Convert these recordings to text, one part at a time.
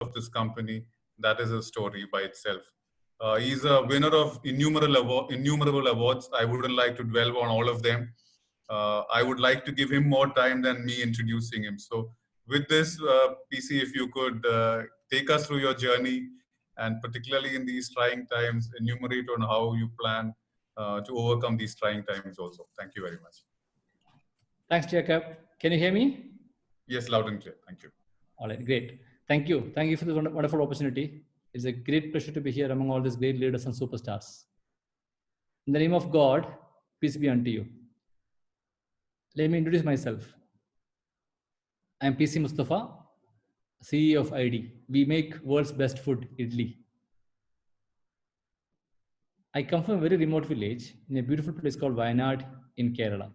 of this company, that is a story by itself. He's a winner of innumerable awards. I wouldn't like to dwell on all of them. I would like to give him more time than me introducing him. So with this, PC, if you could take us through your journey, and particularly in these trying times, enumerate on how you plan to overcome these trying times also. Thank you very much. Thanks, Jacob. Can you hear me? Yes, loud and clear. Thank you. All right, great. Thank you. Thank you for this wonderful opportunity. It's a great pleasure to be here among all these great leaders and superstars. In the name of God, peace be unto you. Let me introduce myself. I am PC Mustafa, CEO of ID. We make world's best food, idli. I come from a very remote village in a beautiful place called Wayanad in Kerala.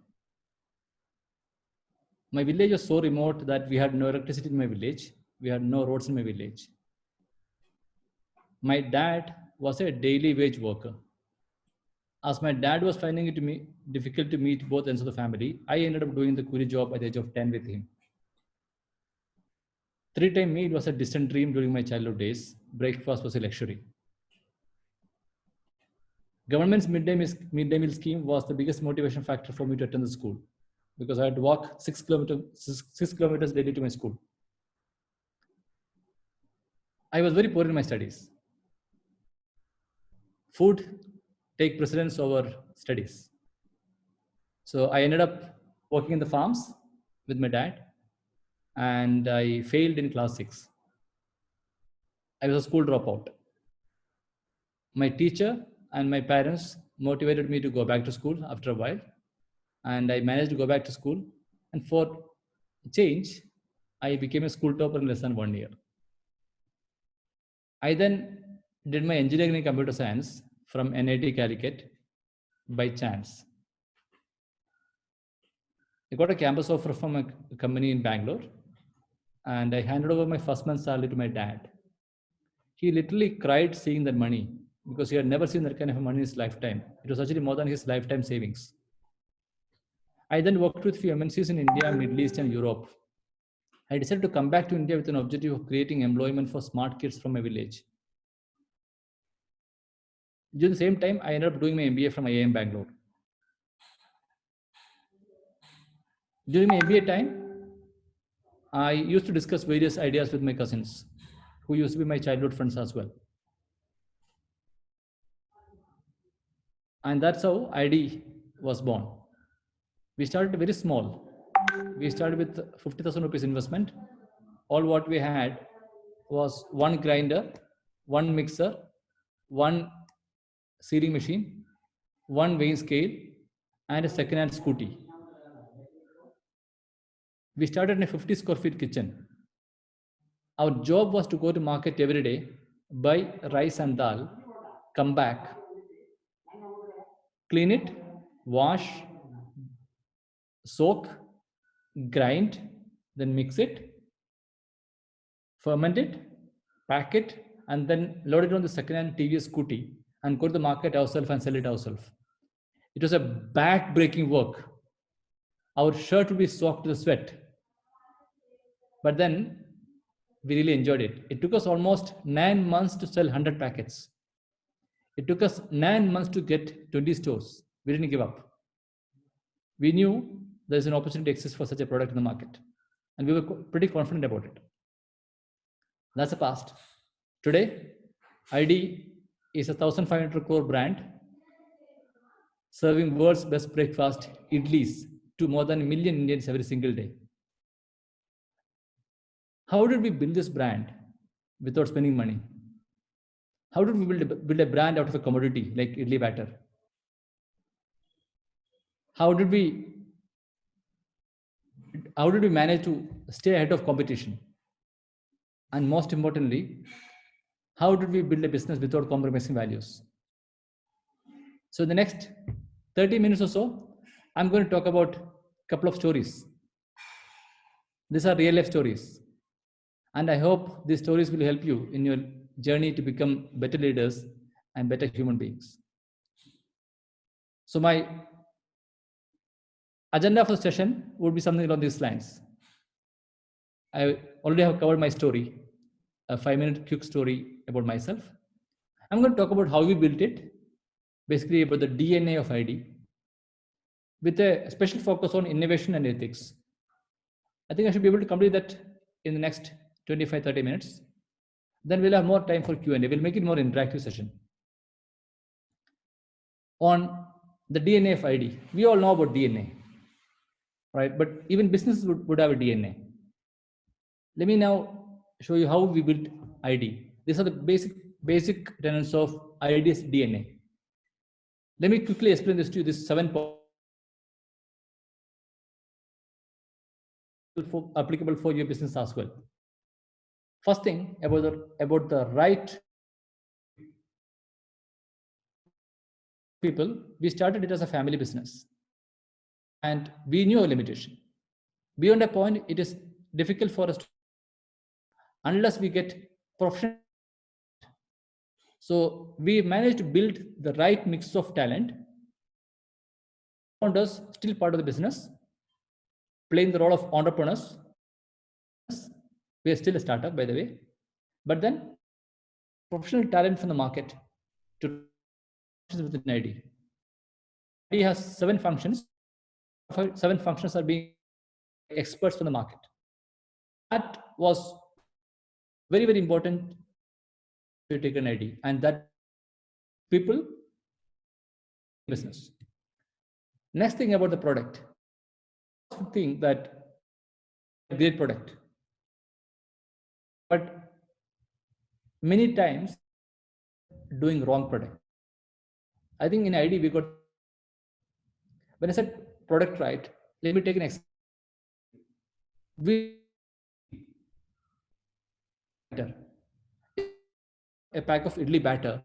My village was so remote that we had no electricity in my village. We had no roads in my village. My dad was a daily wage worker. As my dad was finding it difficult to meet both ends of the family, I ended up doing the coolie job at the age of 10 with him. 3-time meal was a distant dream during my childhood days. Breakfast was a luxury. Government's midday meal scheme was the biggest motivation factor for me to attend the school, because I had to walk 6 kilometers daily to my school. I was very poor in my studies. Food take precedence over studies. So I ended up working in the farms with my dad, and I failed in class 6. I was a school dropout. My teacher and my parents motivated me to go back to school after a while, and I managed to go back to school. And for change, I became a school topper in less than 1 year. I then did my engineering in computer science from NIT Calicut by chance. I got a campus offer from a company in Bangalore, and I handed over my first month's salary to my dad. He literally cried seeing that money, because he had never seen that kind of money in his lifetime. It was actually more than his lifetime savings. I then worked with few MNCs in India, Middle East, and Europe. I decided to come back to India with an objective of creating employment for smart kids from my village. During the same time, I ended up doing my MBA from IIM Bangalore. During my MBA time, I used to discuss various ideas with my cousins, who used to be my childhood friends as well. And that's how ID was born. We started very small. We started with 50,000 rupees investment. All what we had was one grinder, one mixer, one searing machine, one weighing scale, and a second-hand scooty. We started in a 50 square feet kitchen. Our job was to go to market every day, buy rice and dal, come back, clean it, wash, soak, grind, then mix it, ferment it, pack it, and then load it on the second-hand TVS scooty and go to the market ourselves and sell it ourselves. It was a back-breaking work. Our shirt would be soaked to the sweat. But then we really enjoyed it. It took us almost 9 months to sell 100 packets. It took us 9 months to get 20 stores. We didn't give up. We knew there's an opportunity exists for such a product in the market, and we were pretty confident about it. That's the past. Today, ID is a 1,500 crore brand serving world's best breakfast, idlis, to more than 1 million Indians every single day. How did we build this brand without spending money? How did we build a brand out of a commodity like idli batter? How did we manage to stay ahead of competition? And most importantly, how did we build a business without compromising values? So in the next 30 minutes or so, I'm going to talk about a couple of stories. These are real life stories. And I hope these stories will help you in your journey to become better leaders and better human beings. So my agenda for the session would be something along these lines. I already have covered my story. a 5-minute quick story about myself. I'm going to talk about how we built it, basically about the DNA of ID, with a special focus on innovation and ethics. I think I should be able to complete that in the next 25-30 minutes. Then we'll have more time for Q&A. We'll make it more interactive session. On the DNA of ID, we all know about DNA, right? But even businesses would have a DNA. Let me now show you how we built ID. These are the basic tenets of ID's DNA. Let me quickly explain this to you. This 7 points applicable for your business as well. First thing about the right people, we started it as a family business, and we knew a limitation. Beyond a point, it is difficult for us to, unless we get professional. So we managed to build the right mix of talent. Founders still part of the business, playing the role of entrepreneurs. We are still a startup, by the way, but then professional talent from the market to within ID. ID has 7 functions. 7 functions are being experts from the market. That was very, very important to take an ID, and that people business. Next thing about the product. Thing that great product, but many times doing wrong product. I think in ID we got, when I said product right, let me take an example. We a pack of idli batter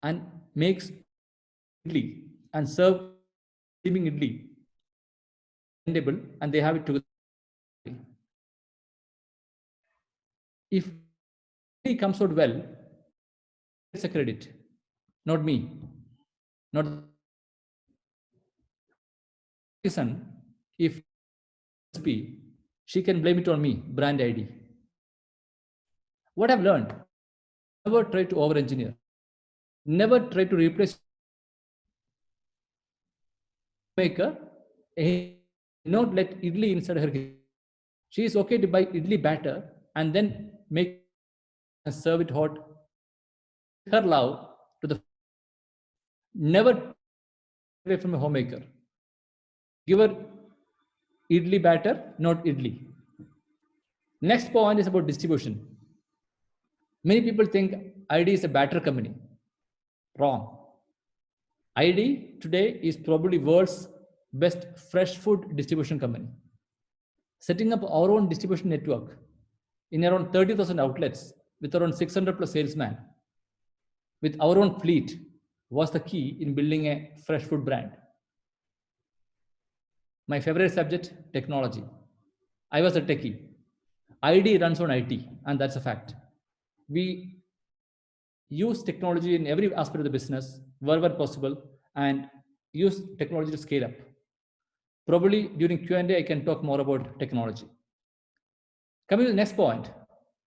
and makes idli and serve steaming idli, and they have it together. If it comes out well, it's a credit, not me, not son. If she can blame it on me, brand ID. What I've learned, never try to over-engineer. Never try to replace maker. Not let idli inside her kitchen. She is okay to buy idli batter and then make and serve it hot. Her love to the, never away from a homemaker. Give her idli batter, not idli. Next point is about distribution. Many people think ID is a batter company. Wrong. ID today is probably world's best fresh food distribution company. Setting up our own distribution network in around 30,000 outlets with around 600 plus salesmen with our own fleet was the key in building a fresh food brand. My favorite subject, technology. I was a techie. ID runs on IT, and that's a fact. We use technology in every aspect of the business wherever possible and use technology to scale up. Probably during Q&A, I can talk more about technology. Coming to the next point,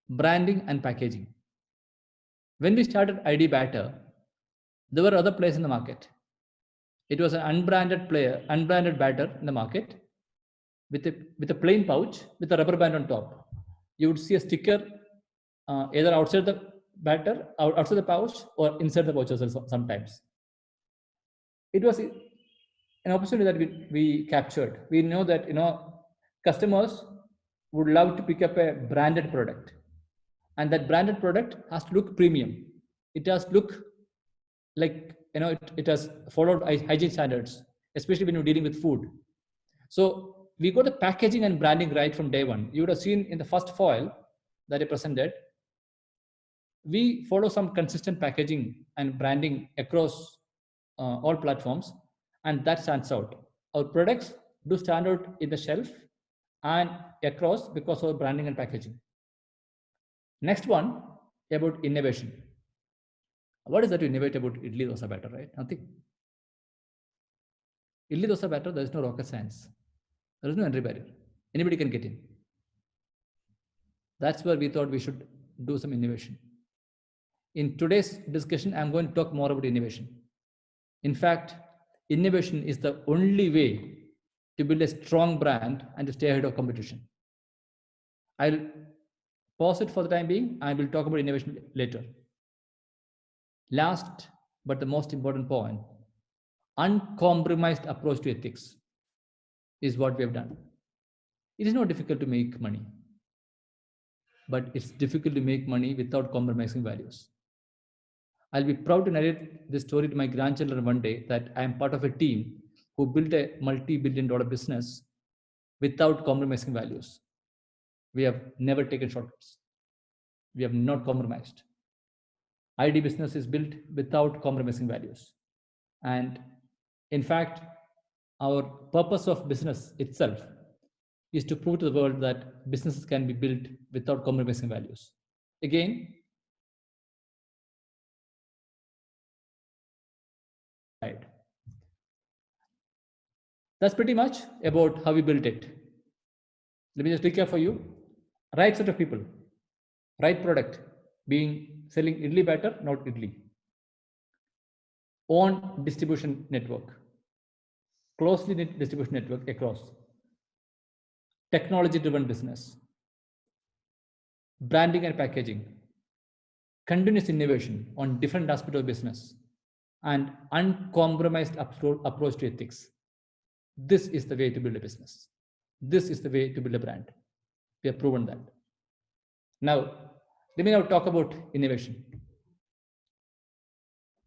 branding and packaging. When we started ID Batter, there were other players in the market. It was an unbranded batter in the market with a plain pouch with a rubber band on top. You would see a sticker either outside the batter, outside the pouch, or inside the pouch sometimes. It was an opportunity that we captured. We know that customers would love to pick up a branded product, and that branded product has to look premium. It has to look like it has followed hygiene standards, especially when you're dealing with food. So we got the packaging and branding right from day one. You would have seen in the first foil that I presented, we follow some consistent packaging and branding across all platforms, and that stands out. Our products do stand out in the shelf and across because of branding and packaging. Next one, about innovation. What is that to innovate about idli dosa batter, right? Nothing. Idli dosa batter, there is no rocket science. There is no entry barrier. Anybody can get in. That's where we thought we should do some innovation. In today's discussion, I'm going to talk more about innovation. In fact, innovation is the only way to build a strong brand and to stay ahead of competition. I'll pause it for the time being. I will talk about innovation later. Last, but the most important point, uncompromised approach to ethics is what we have done. It is not difficult to make money, but it's difficult to make money without compromising values. I'll be proud to narrate this story to my grandchildren one day that I am part of a team who built a multi-billion-dollar business without compromising values. We have never taken shortcuts. We have not compromised. ID business is built without compromising values. And in fact, our purpose of business itself is to prove to the world that businesses can be built without compromising values. Again, that's pretty much about how we built it. Let me just recap for you. Right set of people, right product, being selling idli batter, not idli. Own distribution network, closely knit distribution network across. Technology-driven business, branding and packaging, continuous innovation on different aspects of business, and uncompromised approach to ethics. This is the way to build a business. This is the way to build a brand. We have proven that. Now, let me now talk about innovation.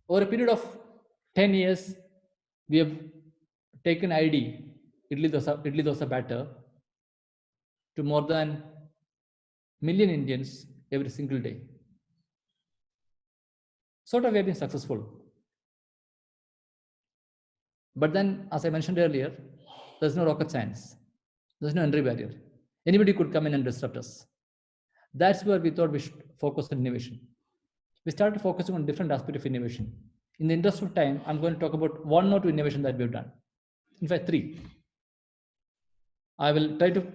Over a period of 10 years, we have taken idli dosa batter to more than million Indians every single day. Sort of we have been successful. But then, as I mentioned earlier, there's no rocket science. There's no entry barrier. Anybody could come in and disrupt us. That's where we thought we should focus on innovation. We started focusing on different aspects of innovation. In the interest of time, I'm going to talk about 1 or 2 innovations that we've done. In fact, 3. I will try to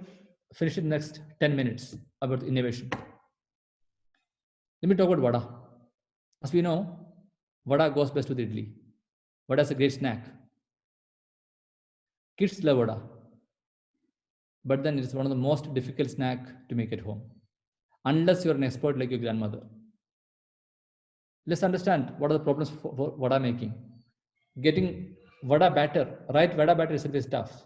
finish in the next 10 minutes about innovation. Let me talk about vada. As we know, vada goes best with idli. Vada is a great snack. Kids love vada. But then it's one of the most difficult snack to make at home, unless you're an expert like your grandmother. Let's understand what are the problems for vada making. Getting vada batter, right vada batter itself is tough.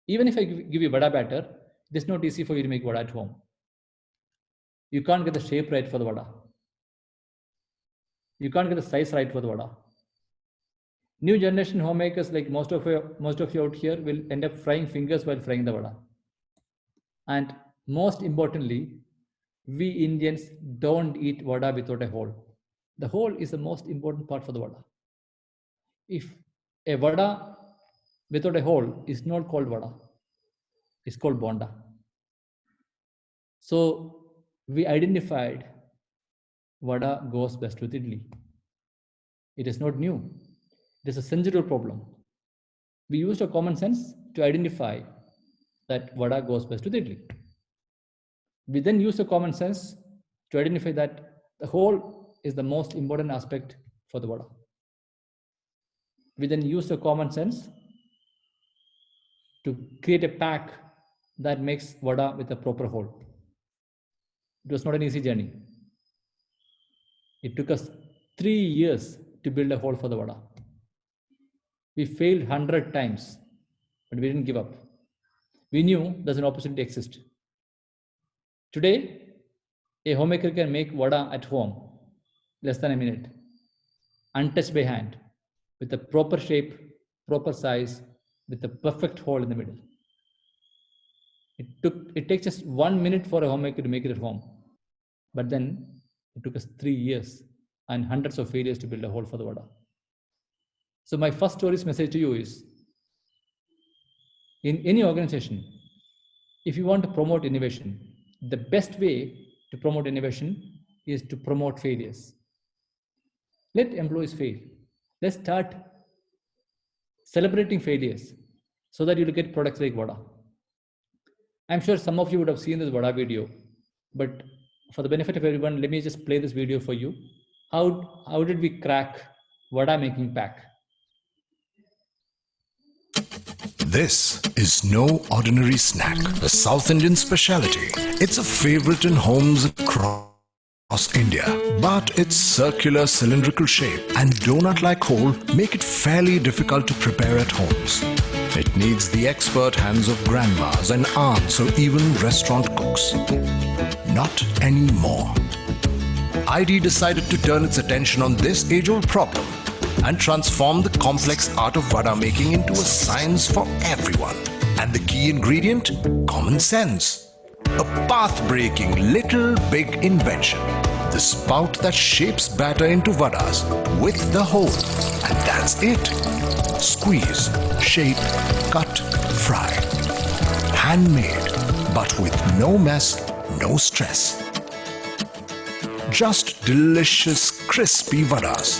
Even if I give you vada batter, it is not easy for you to make vada at home. You can't get the shape right for the vada. You can't get the size right for the vada. New generation homemakers, like most of you out here, will end up frying fingers while frying the vada. And most importantly, we Indians don't eat vada without a hole. The hole is the most important part for the vada. If a vada without a hole is not called vada, it's called bonda. So we identified vada goes best with idli. It is not new. It is a century problem. We used our common sense to identify that vada goes best with idli. We then used the common sense to identify that the hole is the most important aspect for the vada. We then used the common sense to create a pack that makes vada with a proper hole. It was not an easy journey. It took us 3 years to build a hole for the vada. We failed 100 times, but we didn't give up. We knew there's an opportunity exists. Today, a homemaker can make vada at home, less than a minute, untouched by hand, with a proper shape, proper size, with a perfect hole in the middle. It takes just 1 minute for a homemaker to make it at home. But then it took us 3 years and hundreds of failures to build a hole for the vada. So my first story's message to you is, in any organization, if you want to promote innovation, the best way to promote innovation is to promote failures. Let employees fail. Let's start celebrating failures so that you'll get products like vada. I'm sure some of you would have seen this vada video but for the benefit of everyone, let me just play this video for you. How did we crack vada making pack? This is no ordinary snack, a South Indian specialty. It's a favorite in homes across India, but its circular cylindrical shape and donut-like hole make it fairly difficult to prepare at homes. It needs the expert hands of grandmas and aunts or even restaurant cooks. Not anymore. ID decided to turn its attention on this age-old problem and transform the complex art of vada making into a science for everyone. And the key ingredient? Common sense. A path-breaking little big invention. The spout that shapes batter into vadas with the hole. And that's it. Squeeze, shape, cut, fry. Handmade, but with no mess, no stress. Just delicious, crispy vadas.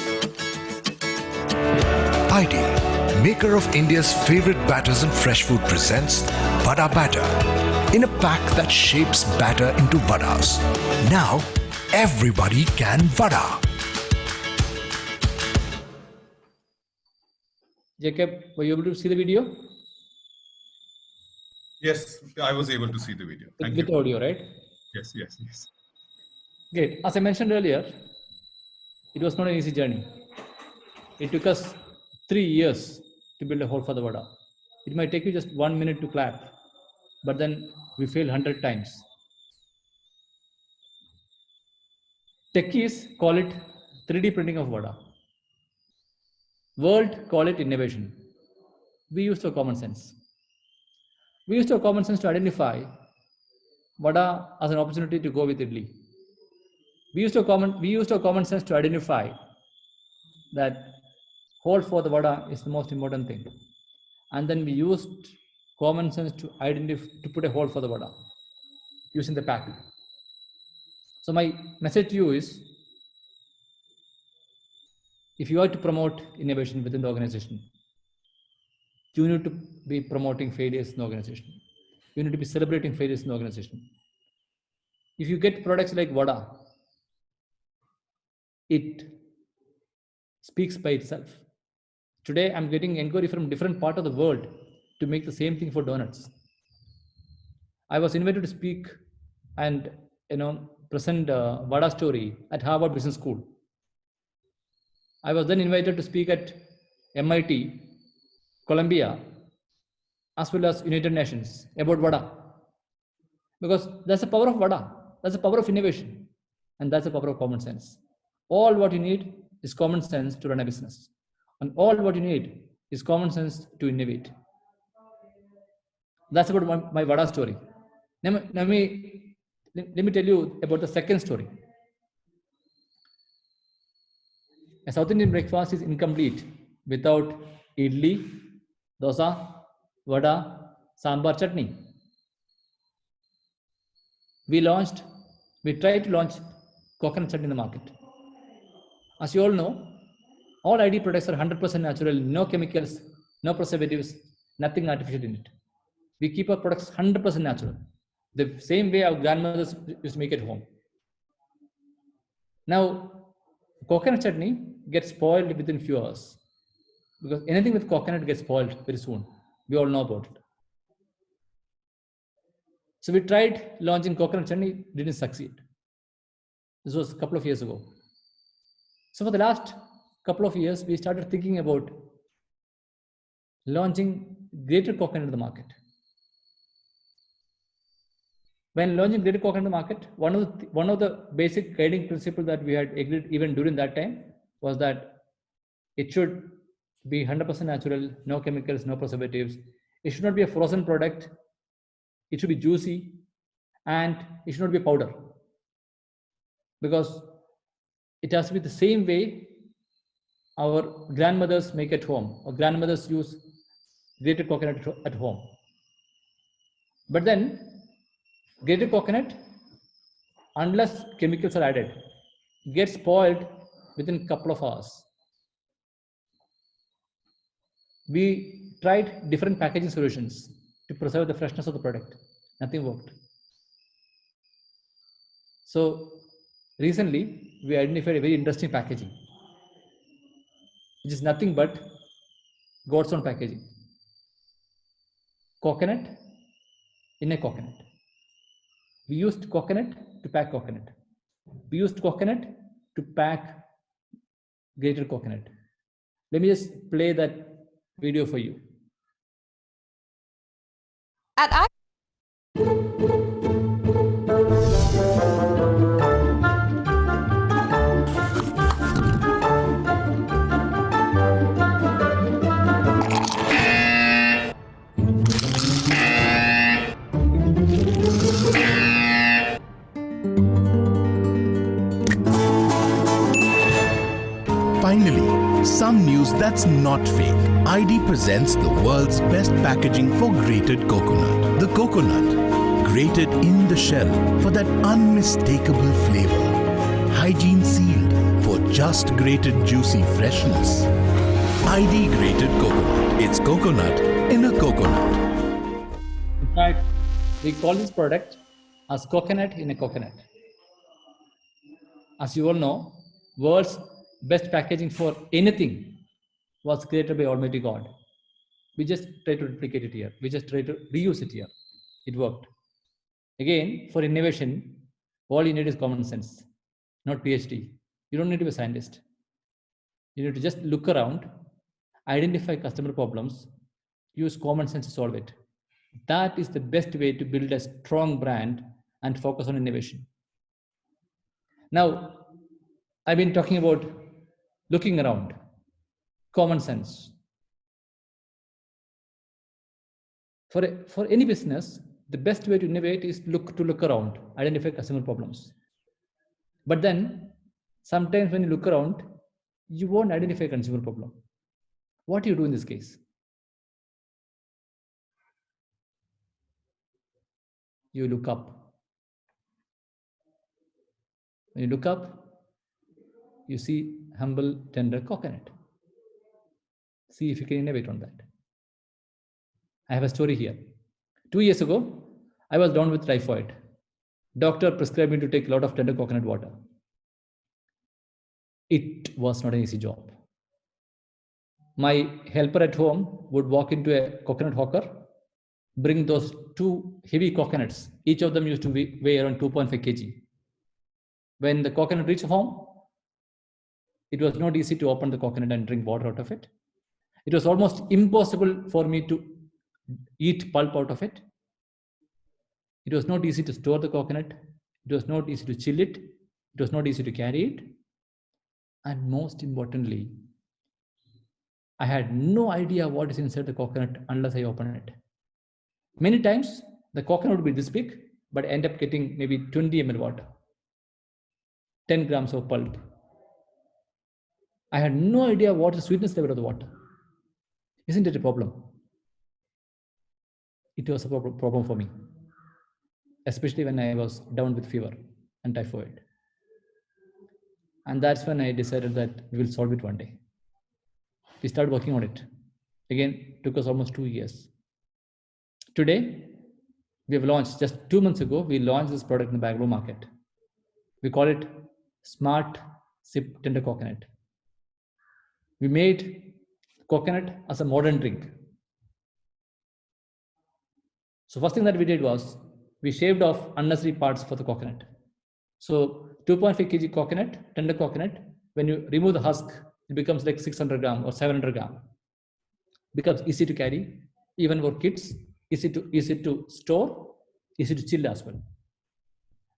ID, maker of India's favorite batters and fresh food, presents Vada Batter in a pack that shapes batter into vadas. Now, everybody can vada. Jacob, were you able to see the video? Yes, I was able to see the video. Thank With you. audio, right? Yes, yes, yes. Great. As I mentioned earlier, it was not an easy journey. It took us 3 years to build a hole for the vada. It might take you just 1 minute to clap, but then we fail 100 times. Techies call it 3D printing of vada. World call it innovation. We used our common sense. We used our common sense to identify vada as an opportunity to go with idli. We used our common sense to identify that hole for the vada is the most important thing. And then we used common sense to put a hole for the vada using the pack. So my message to you is, if you are to promote innovation within the organization, you need to be promoting failures in the organization. You need to be celebrating failures in the organization. If you get products like vada, it speaks by itself. Today, I'm getting inquiry from different parts of the world to make the same thing for donuts. I was invited to speak and present vada story at Harvard Business School. I was then invited to speak at MIT, Columbia, as well as United Nations about vada. Because that's the power of vada. That's the power of innovation. And that's the power of common sense. All what you need is common sense to run a business. And all what you need is common sense to innovate. That's about my vada story. Let me tell you about the second story. A South Indian breakfast is incomplete without idli, dosa, vada, sambar, chutney. We tried to launch coconut chutney in the market. As you all know, all ID products are 100% natural, no chemicals, no preservatives, nothing artificial in it. We keep our products 100% natural, the same way our grandmothers used to make at home. Now, coconut chutney gets spoiled within few hours, because anything with coconut gets spoiled very soon. We all know about it. So we tried launching coconut chutney, didn't succeed. This was a couple of years ago. So for the last couple of years, we started thinking about launching grated coconut in the market. When launching grated coconut in the market, one of the basic guiding principles that we had agreed even during that time was that it should be 100% natural, no chemicals, no preservatives. It should not be a frozen product. It should be juicy, and it should not be powder, because it has to be the same way our grandmothers make at home, or grandmothers use grated coconut at home. But then grated coconut, unless chemicals are added, gets spoiled within a couple of hours. We tried different packaging solutions to preserve the freshness of the product. Nothing worked. So recently we identified a very interesting packaging, which is nothing but God's own packaging. Coconut in a coconut. We used coconut to pack coconut. We used coconut to pack grated coconut. Let me just play that video for you. At Finally, some news that's not fake. ID presents the world's best packaging for grated coconut. The coconut, grated in the shell for that unmistakable flavor. Hygiene sealed for just grated juicy freshness. ID grated coconut. It's coconut in a coconut. In fact, we call this product as coconut in a coconut. As you all know, world's best packaging for anything was created by Almighty God. We just try to replicate it here. We just try to reuse it here. It worked. Again, for innovation, all you need is common sense, not PhD. You don't need to be a scientist. You need to just look around, identify customer problems, use common sense to solve it. That is the best way to build a strong brand and focus on innovation. Now, I've been talking about looking around, common sense. For any business, the best way to innovate is look around, identify customer problems. But then, sometimes when you look around, you won't identify consumer problem. What do you do in this case? You look up. When you look up, you see humble, tender coconut. See if you can innovate on that. I have a story here. 2 years ago, I was down with typhoid. Doctor prescribed me to take a lot of tender coconut water. It was not an easy job. My helper at home would walk into a coconut hawker, bring those 2 heavy coconuts. Each of them used to weigh around 2.5 kg. When the coconut reached home, it was not easy to open the coconut and drink water out of it. It was almost impossible for me to eat pulp out of it. It was not easy to store the coconut. It was not easy to chill it. It was not easy to carry it. And most importantly, I had no idea what is inside the coconut unless I open it. Many times, the coconut would be this big, but I end up getting maybe 20 ml water, 10 grams of pulp. I had no idea what the sweetness level of the water. Isn't it a problem? It was a problem for me, especially when I was down with fever and typhoid. And that's when I decided that we will solve it one day. We started working on it. Again, took us almost 2 years. Today, we have launched, just 2 months ago, we launched this product in the Bangalore market. We call it Smart Sip Tender Coconut. We made coconut as a modern drink. So first thing that we did was we shaved off unnecessary parts for the coconut. So 2.5 kg coconut, tender coconut, when you remove the husk, it becomes like 600 gram or 700 gram. Becomes easy to carry, even for kids, easy to store, easy to chill as well.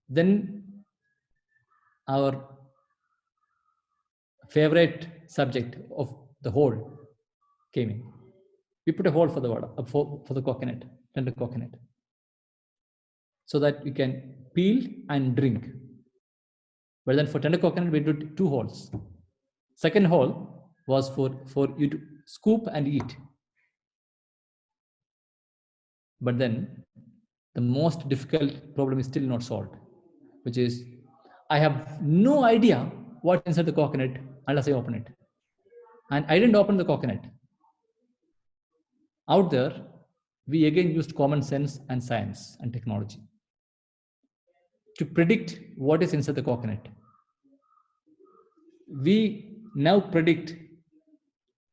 Then our favorite subject of the hole came in. We put a hole for the water, for the coconut, tender coconut, so that you can peel and drink. But then for tender coconut, we did 2 holes. Second hole was for you to scoop and eat. But then the most difficult problem is still not solved, which is I have no idea what's inside the coconut unless I open it. And I didn't open the coconut. Out there, we again used common sense and science and technology. to predict what is inside the coconut. We now predict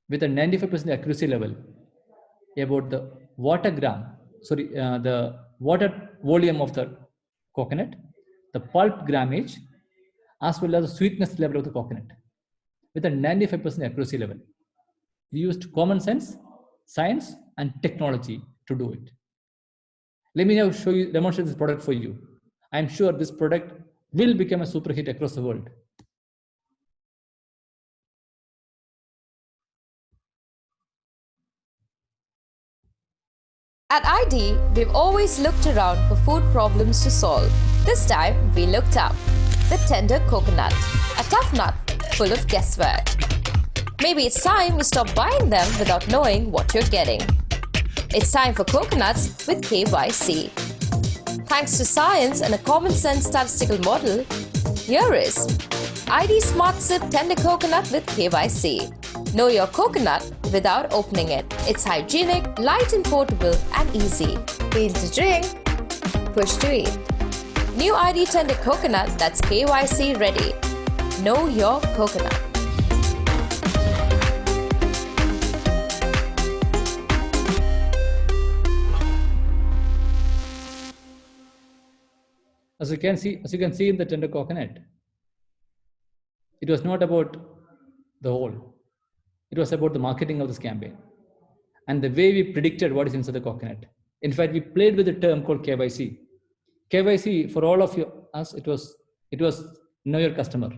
with a 95% accuracy level about the the water volume of the coconut, the pulp grammage, as well as the sweetness level of the coconut with a 95% accuracy level. We used common sense, science, and technology to do it. Let me now demonstrate this product for you. I'm sure this product will become a super hit across the world. At ID, we've always looked around for food problems to solve. This time, we looked up. The tender coconut, a tough nut full of guesswork. Maybe it's time we stop buying them without knowing what you're getting. It's time for coconuts with KYC. Thanks to science and a common sense statistical model, here is ID Smart Sip Tender Coconut with KYC. Know your coconut without opening it. It's hygienic, light and portable, and easy. Feel to drink, push to eat. New ID Tender Coconut that's KYC ready. Know your coconut. As you can see in the tender coconut, it was not about the whole. It was about the marketing of this campaign and the way we predicted what is inside the coconut. In fact, we played with a term called KYC. KYC for all of us, it was know your customer.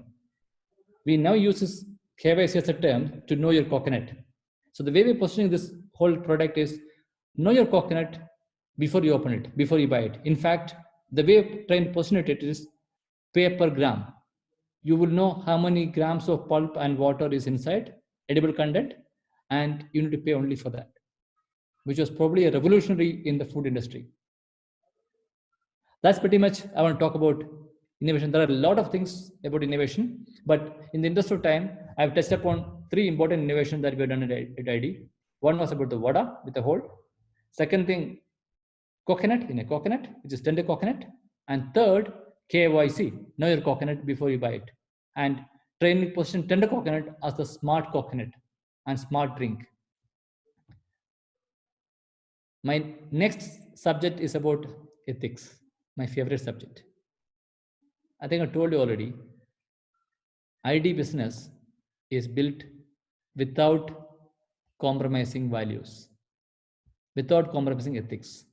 We now use this KYC as a term to know your coconut. So the way we're positioning this whole product is know your coconut before you open it, before you buy it. In fact, the way we're trying to position it is pay per gram. You will know how many grams of pulp and water is inside, edible content, and you need to pay only for that, which was probably a revolutionary in the food industry. That's pretty much I want to talk about innovation. There are a lot of things about innovation, but in the interest of time, I've touched upon 3 important innovations that we've done at ID. One was about the vada with a hole. Second thing, coconut in a coconut, which is tender coconut. And third, KYC, know your coconut before you buy it. And training position tender coconut as the smart coconut and smart drink. My next subject is about ethics, my favorite subject. I think I told you already, ID business is built without compromising values, without compromising ethics.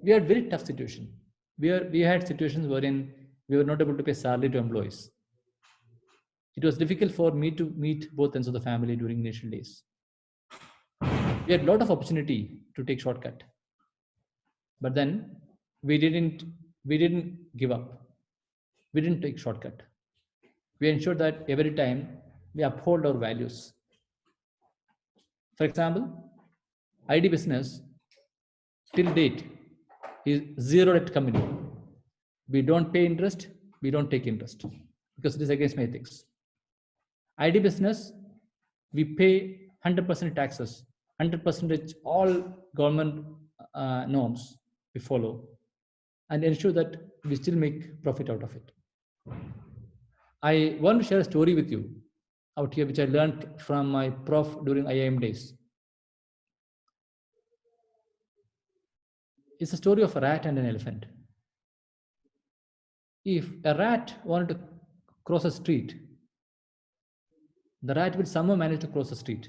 We had very tough situation. We had situations wherein we were not able to pay salary to employees. It was difficult for me to meet both ends of the family during initial days. We had a lot of opportunity to take shortcut, but then we didn't give up. We didn't take shortcut. We ensured that every time we uphold our values. For example, ID business till date is zero debt company. We don't pay interest, we don't take interest because it is against my ethics. ID business, we pay 100% taxes, 100% all government norms we follow and ensure that we still make profit out of it. I want to share a story with you out here, which I learned from my prof during IIM days. It's a story of a rat and an elephant. If a rat wanted to cross a street, the rat will somehow manage to cross the street.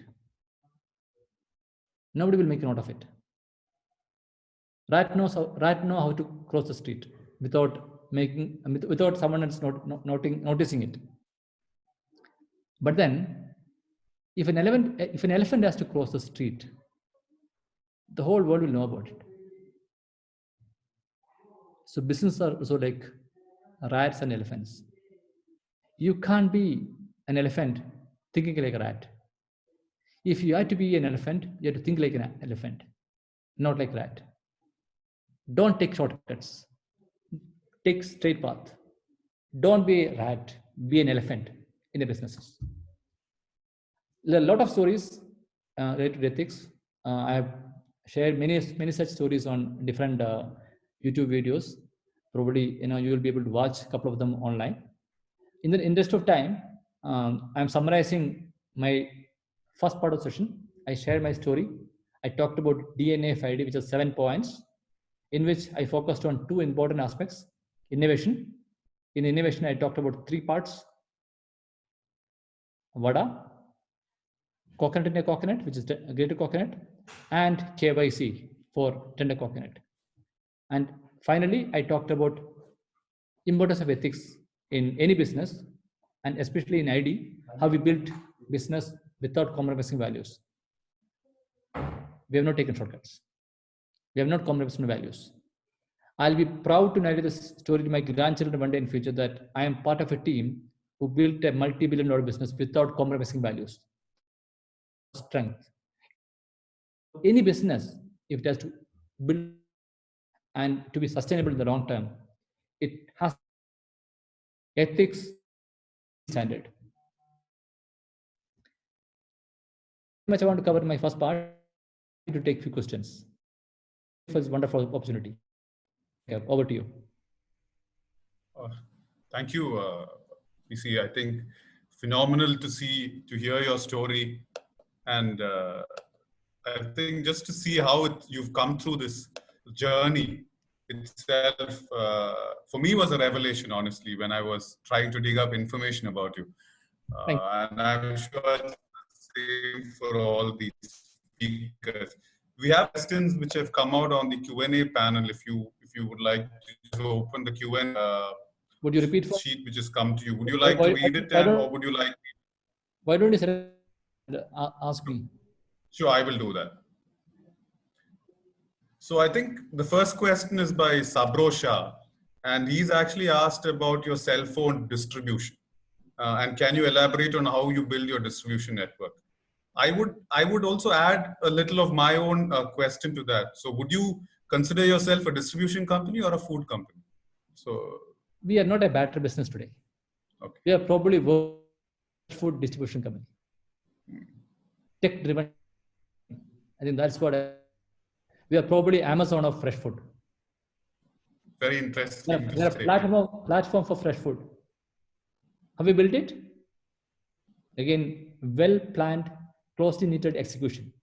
Nobody will make a note of it. Rat knows how to cross the street without someone else noticing it. But then, if an elephant has to cross the street, the whole world will know about it. So businesses are also like rats and elephants. You can't be an elephant thinking like a rat. If you have to be an elephant, you have to think like an elephant, not like a rat. Don't take shortcuts. Take straight path. Don't be a rat, be an elephant in the businesses. There are a lot of stories related to ethics. I have shared many such stories on different YouTube videos. Probably, you will be able to watch a couple of them online. In the interest of time, I'm summarizing my first part of the session. I shared my story. I talked about DNA of ID, which is 7 points, in which I focused on 2 important aspects: innovation. In innovation, I talked about 3 parts: Vada, coconut in a coconut, which is greater coconut, and KYC for tender coconut. And finally, I talked about importance of ethics in any business, and especially in ID, how we built business without compromising values. We have not taken shortcuts. We have not compromised on values. I'll be proud to narrate this story to my grandchildren one day in future that I am part of a team who built a multi-billion-dollar business without compromising values. Strength. Any business, if it has to build and to be sustainable in the long term, it has ethics standard. Much I want to cover in my first part to take few questions. For this wonderful opportunity. Yeah, over to you. Thank you, PC. I think phenomenal to hear your story, and I think just to see how you've come through this journey itself, for me was a revelation, honestly, when I was trying to dig up information about you. And I'm sure it's the same for all these speakers. We have questions which have come out on the Q&A panel. If you would like to open the Q&A would you repeat sheet which has come to you, would you like to read it, or would you like? Why don't you ask me? Sure, I will do that. So I think the first question is by Sabro Shah, and he's actually asked about your cell phone distribution. And can you elaborate on how you build your distribution network? I would also add a little of my own question to that. So would you consider yourself a distribution company or a food company? So we are not a battery business today. Okay. We are probably a food distribution company. Tech driven. I think that's what we are probably Amazon of fresh food. Very interesting. We are a platform for fresh food. Have we built it? Again, well planned, closely knitted execution.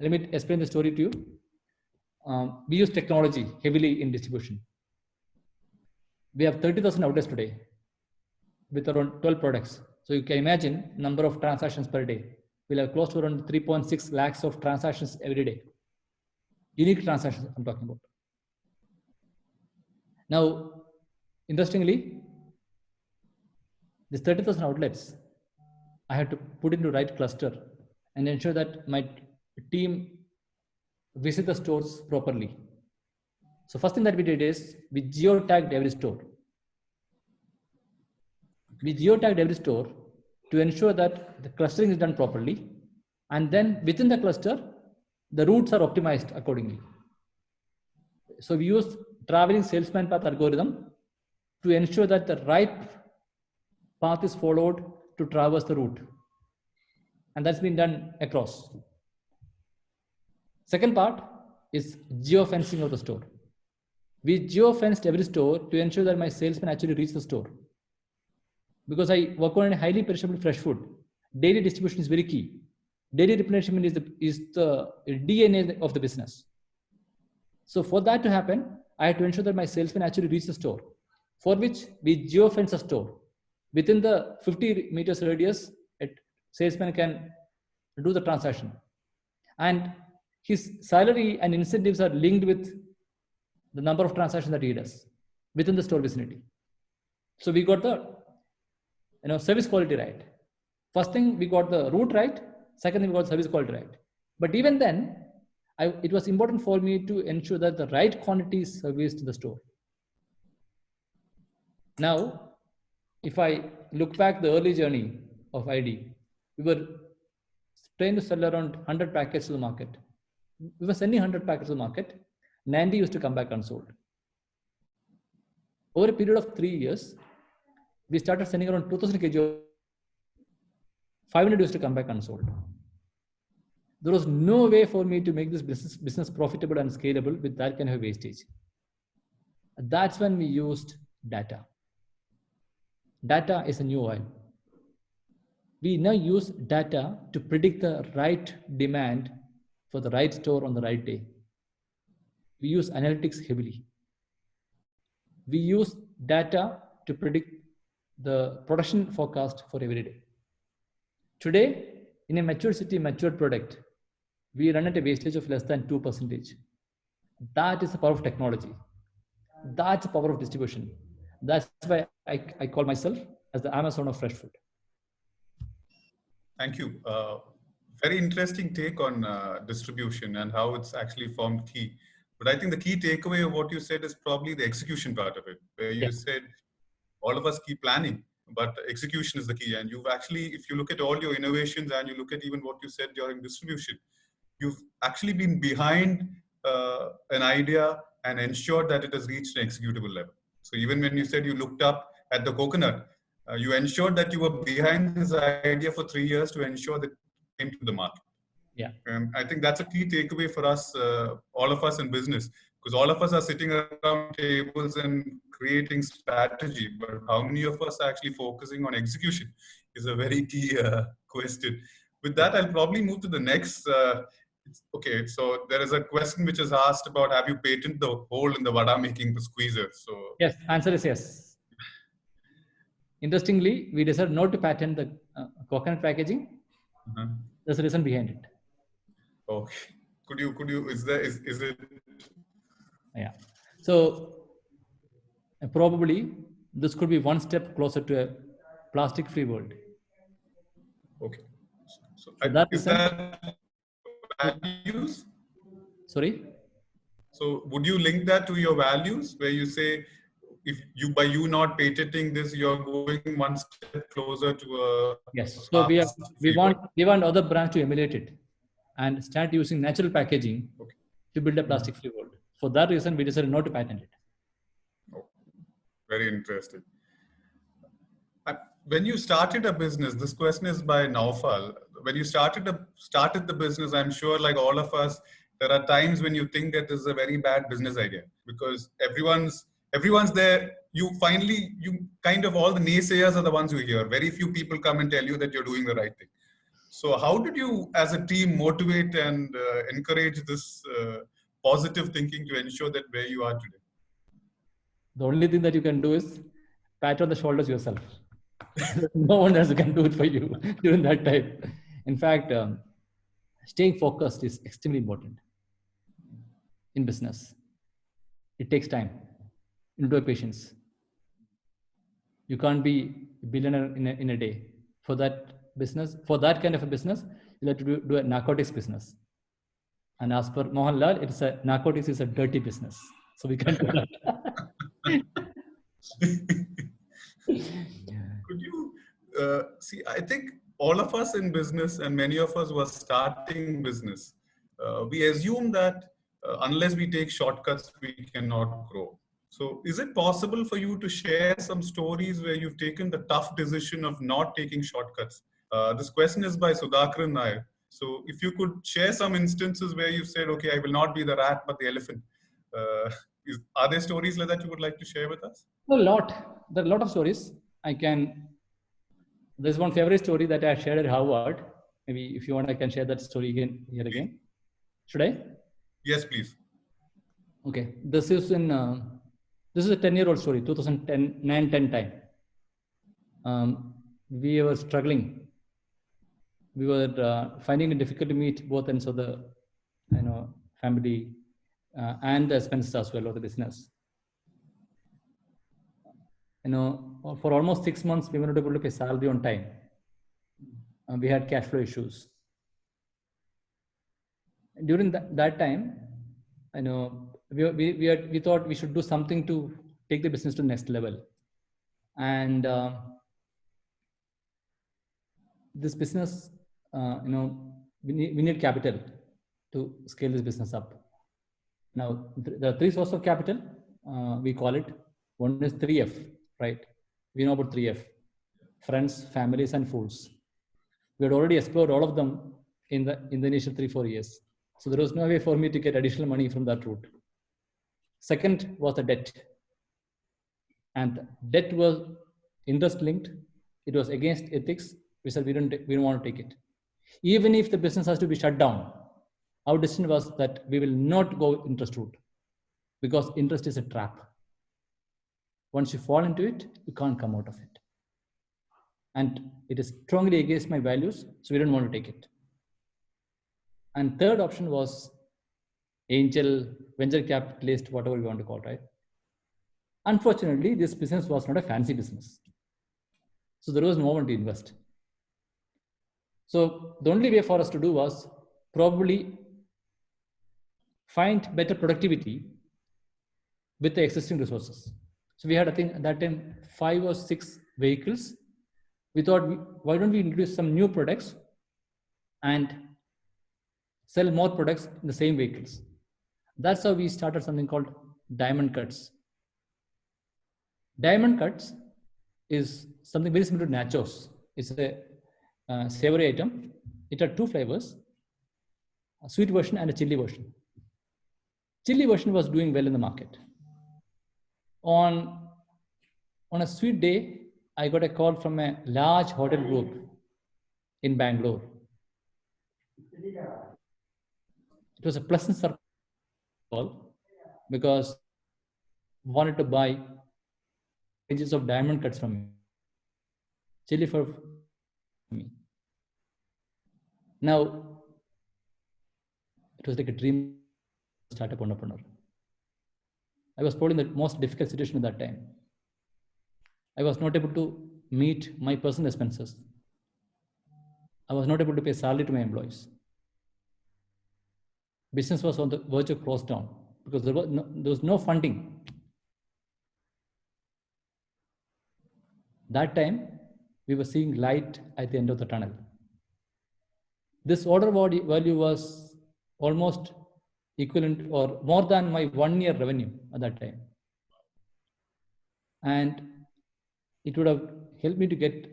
Let me explain the story to you. We use technology heavily in distribution. We have 30,000 outlets today with around 12 products. So you can imagine number of transactions per day. We'll have close to around 3.6 lakhs of transactions every day. Unique transactions I'm talking about. Now, interestingly, these 30,000 outlets, I had to put into the right cluster and ensure that my team visit the stores properly. So first thing that we did is we geotagged every store. We geotagged every store to ensure that the clustering is done properly. And then within the cluster, the routes are optimized accordingly. So we use traveling salesman path algorithm to ensure that the right path is followed to traverse the route. And that's been done across. Second part is geofencing of the store. We geofenced every store to ensure that my salesman actually reach the store. Because I work on a highly perishable fresh food, daily distribution is very key. Daily replenishment is the DNA of the business. So for that to happen, I had to ensure that my salesman actually reach the store, for which we geofence a store. Within the 50 meters radius, a salesman can do the transaction. And his salary and incentives are linked with the number of transactions that he does within the store vicinity. So we got the service quality right. First thing, we got the route right. Second thing, we got service quality right. But even then, it was important for me to ensure that the right quantity is serviced to the store. Now, if I look back the early journey of ID, we were trying to sell around 100 packets to the market. We were sending 100 packets to the market. 90 used to come back unsold. Over a period of 3 years, we started sending around 2,000 kg. 500 used to come back unsold. There was no way for me to make this business profitable and scalable with that kind of wastage. That's when we used data. Data is a new oil. We now use data to predict the right demand for the right store on the right day. We use analytics heavily. We use data to predict the production forecast for every day. Today, in a mature city, mature product, we run at a wastage of less than 2%. That is the power of technology. That's the power of distribution. That's why I call myself as the Amazon of fresh food. Thank you. Very interesting take on distribution and how it's actually formed key. But I think the key takeaway of what you said is probably the execution part of it, where you said all of us keep planning, but execution is the key. And you've actually, if you look at all your innovations and you look at even what you said during distribution, you've actually been behind an idea and ensured that it has reached an executable level. So even when you said you looked up at the coconut, you ensured that you were behind this idea for 3 years to ensure that it came to the market. Yeah. I think that's a key takeaway for us, all of us in business, because all of us are sitting around tables and creating strategy, but how many of us are actually focusing on execution is a very key question. With that, I'll probably move to the next. Okay, so there is a question which is asked about, have you patented the hole in the vada making squeezer? So yes, answer is yes. Interestingly, we decided not to patent the coconut packaging. There's a reason behind it. Okay, could you? Is it? Yeah. So probably this could be one step closer to a plastic-free world. Okay. So that is that values? Sorry. So would you link that to your values, where you say, if you by you not patenting this, you're going one step closer to a yes. So we want other brands to emulate it and start using natural packaging to build a plastic-free world. For that reason, we decided not to patent it. Oh, very interesting. When you started a business, this question is by Naufal. When you started the business, I'm sure, like all of us, there are times when you think that this is a very bad business idea, because everyone's there. You kind of, all the naysayers are the ones who hear. Very few people come and tell you that you're doing the right thing. So how did you as a team motivate and encourage this positive thinking to ensure that where you are today? The only thing that you can do is pat on the shoulders yourself. No one else can do it for you during that time. In fact, staying focused is extremely important in business. It takes time. You need patience. You can't be a billionaire in a day. For that business, for that kind of a business, you have to do a narcotics business. And as per Mohanlal, narcotics is a dirty business. So we can't do that. Could you see, I think all of us in business and many of us who are starting business, we assume that unless we take shortcuts, we cannot grow. So is it possible for you to share some stories where you've taken the tough decision of not taking shortcuts? This question is by Sudhakaran Nair. So if you could share some instances where you said, okay, I will not be the rat, but the elephant. Are there stories like that you would like to share with us? A lot. There are a lot of stories. There's one favorite story that I shared at Harvard. Maybe if you want, I can share that story here again. Should I? Yes, please. Okay. This is a 10-year-old story, 2009-10 time. We were struggling. We were finding it difficult to meet both ends of the family and the expenses as well of the business. For almost 6 months, we were not able to pay salary on time. We had cash flow issues. During that time, we thought we should do something to take the business to the next level. And this business, we need capital to scale this business up. Now, there are 3 sources of capital, we call it. One is 3F, right? We know about 3F, friends, families, and fools. We had already explored all of them in the initial 3-4 years. So there was no way for me to get additional money from that route. Second was the debt. and the debt was interest linked. It was against ethics. We said we don't want to take it. Even if the business has to be shut down, our decision was that we will not go interest route, because interest is a trap. Once you fall into it, you can't come out of it. And it is strongly against my values, so we don't want to take it. And third option was angel, venture capitalist, whatever you want to call it, right? Unfortunately, this business was not a fancy business. So there was no one to invest. So the only way for us to do was probably find better productivity with the existing resources. So we had, I think at that time, 5 or 6 vehicles. We thought, why don't we introduce some new products and sell more products in the same vehicles? That's how we started something called Diamond Cuts. Diamond Cuts is something very similar to nachos. It's a savory item. It had 2 flavors, a sweet version and a chili version. Chili version was doing well in the market. On a sweet day, I got a call from a large hotel group in Bangalore. It was a pleasant surprise call because wanted to buy pages of Diamond Cuts from me, chili for me. Now, it was like a dream startup entrepreneur. I was probably in the most difficult situation at that time. I was not able to meet my personal expenses. I was not able to pay salary to my employees. Business was on the verge of close down because there was no funding. That time, we were seeing light at the end of the tunnel. This order value was almost equivalent or more than my 1-year revenue at that time. And it would have helped me to get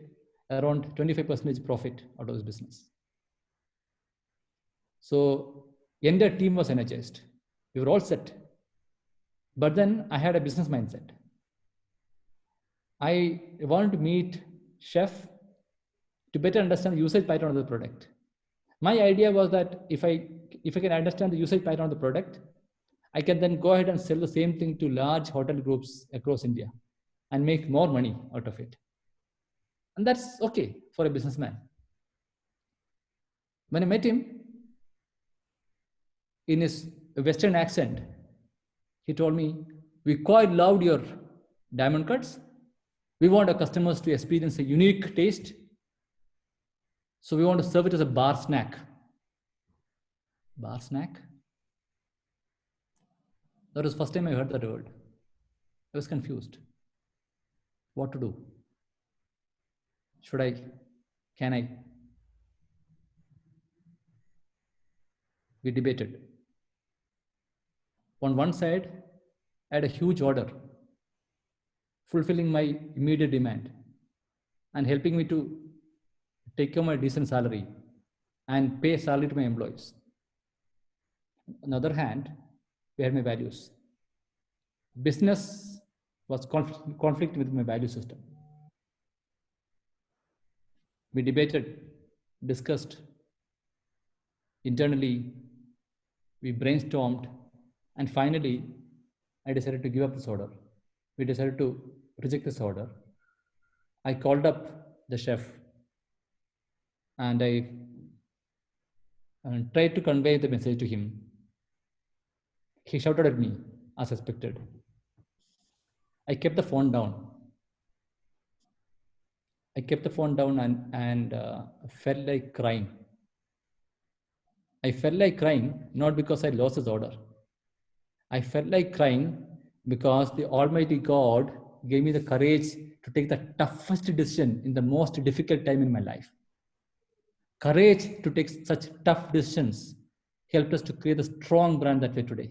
around 25% profit out of this business. So the entire team was energized. We were all set. But then I had a business mindset. I wanted to meet chef to better understand the usage pattern of the product. My idea was that if I can understand the usage pattern of the product, I can then go ahead and sell the same thing to large hotel groups across India and make more money out of it. And that's okay for a businessman. When I met him, in his Western accent, he told me, "We quite loved your Diamond Cuts. We want our customers to experience a unique taste. So we want to serve it as a bar snack." Bar snack? That was the first time I heard that word. I was confused. What to do? Should I? Can I? We debated. On one side, I had a huge order, fulfilling my immediate demand and helping me to take home a decent salary and pay salary to my employees. On the other hand, we had my values. Business was conflict with my value system. We debated, discussed internally, we brainstormed, and finally, I decided to give up this order. We decided to reject this order. I called up the chef and I tried to convey the message to him. He shouted at me as expected. I kept the phone down. And felt like crying. I felt like crying not because I lost his order. I felt like crying because the Almighty God gave me the courage to take the toughest decision in the most difficult time in my life. Courage to take such tough decisions helped us to create a strong brand that way today.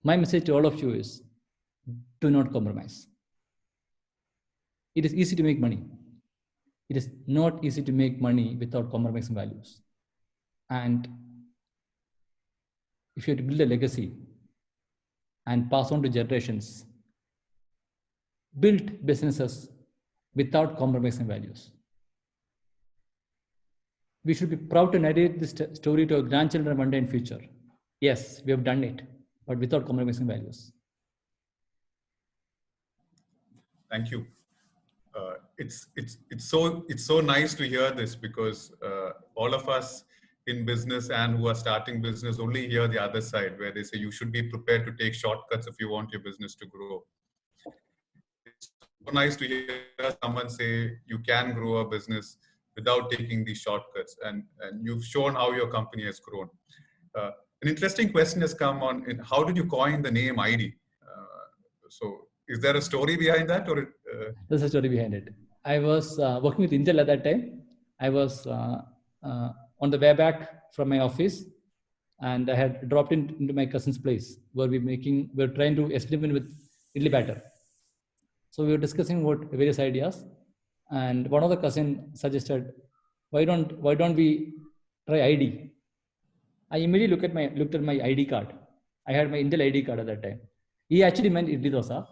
My message to all of you is, do not compromise. It is easy to make money. It is not easy to make money without compromising values. And if you have to build a legacy and pass on to generations, built businesses without compromising values. We should be proud to narrate this story to our grandchildren one day in future. Yes, we have done it, but without compromising values. Thank you. It's so nice to hear this, because all of us in business and who are starting business only hear the other side, where they say you should be prepared to take shortcuts if you want your business to grow. It's so nice to hear someone say you can grow a business without taking these shortcuts, and you've shown how your company has grown. An interesting question has come on in how did you coin the name ID? So is there a story behind that, or? There's a story behind it. I was working with Intel at that time. I was on the way back from my office, and I had dropped into my cousin's place where we're trying to experiment with idli batter. So we were discussing about various ideas, and one of the cousin suggested, why don't we try ID? I immediately looked at my ID card. I had my Intel ID card at that time. He actually meant idli dosa.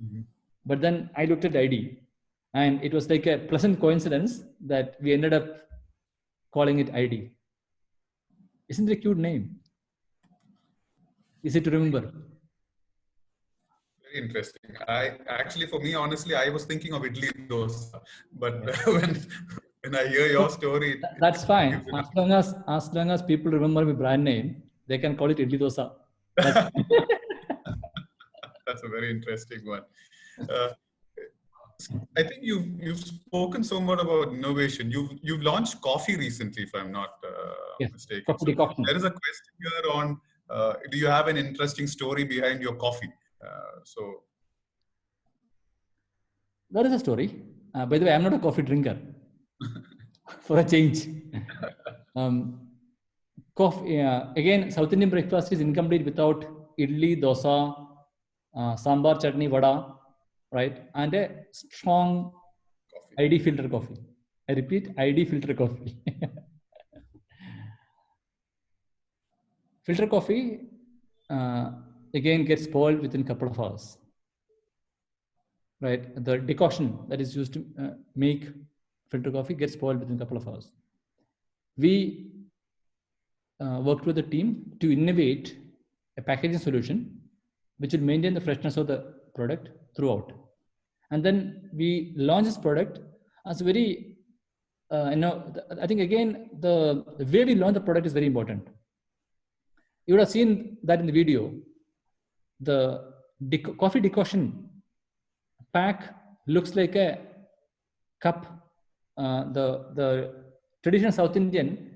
Mm-hmm. But then I looked at the ID, and it was like a pleasant coincidence that we ended up calling it ID. Isn't it a cute name? Easy to remember. Very interesting. For me, honestly, I was thinking of idli dosa, but when I hear your story, that's fine. As long as people remember my brand name, they can call it idli dosa. That's a very interesting one. I think you've spoken so much about innovation. You've launched coffee recently, if I'm not mistaken. Coffee decoction. There is a question here on do you have an interesting story behind your coffee? There is a story. By the way, I'm not a coffee drinker. For a change. Coffee, again, South Indian breakfast is incomplete without idli, dosa, sambar, chutney, vada, right? And a strong coffee. ID filter coffee. I repeat, ID filter coffee. Filter coffee, again, gets spoiled within a couple of hours. Right? The decoction that is used to make filter coffee gets spoiled within a couple of hours. We worked with the team to innovate a packaging solution which will maintain the freshness of the product throughout. And then we launched this product as very, I think again, the way we launch the product is very important. You would have seen that in the video. The coffee decoction pack looks like a cup. The traditional South Indian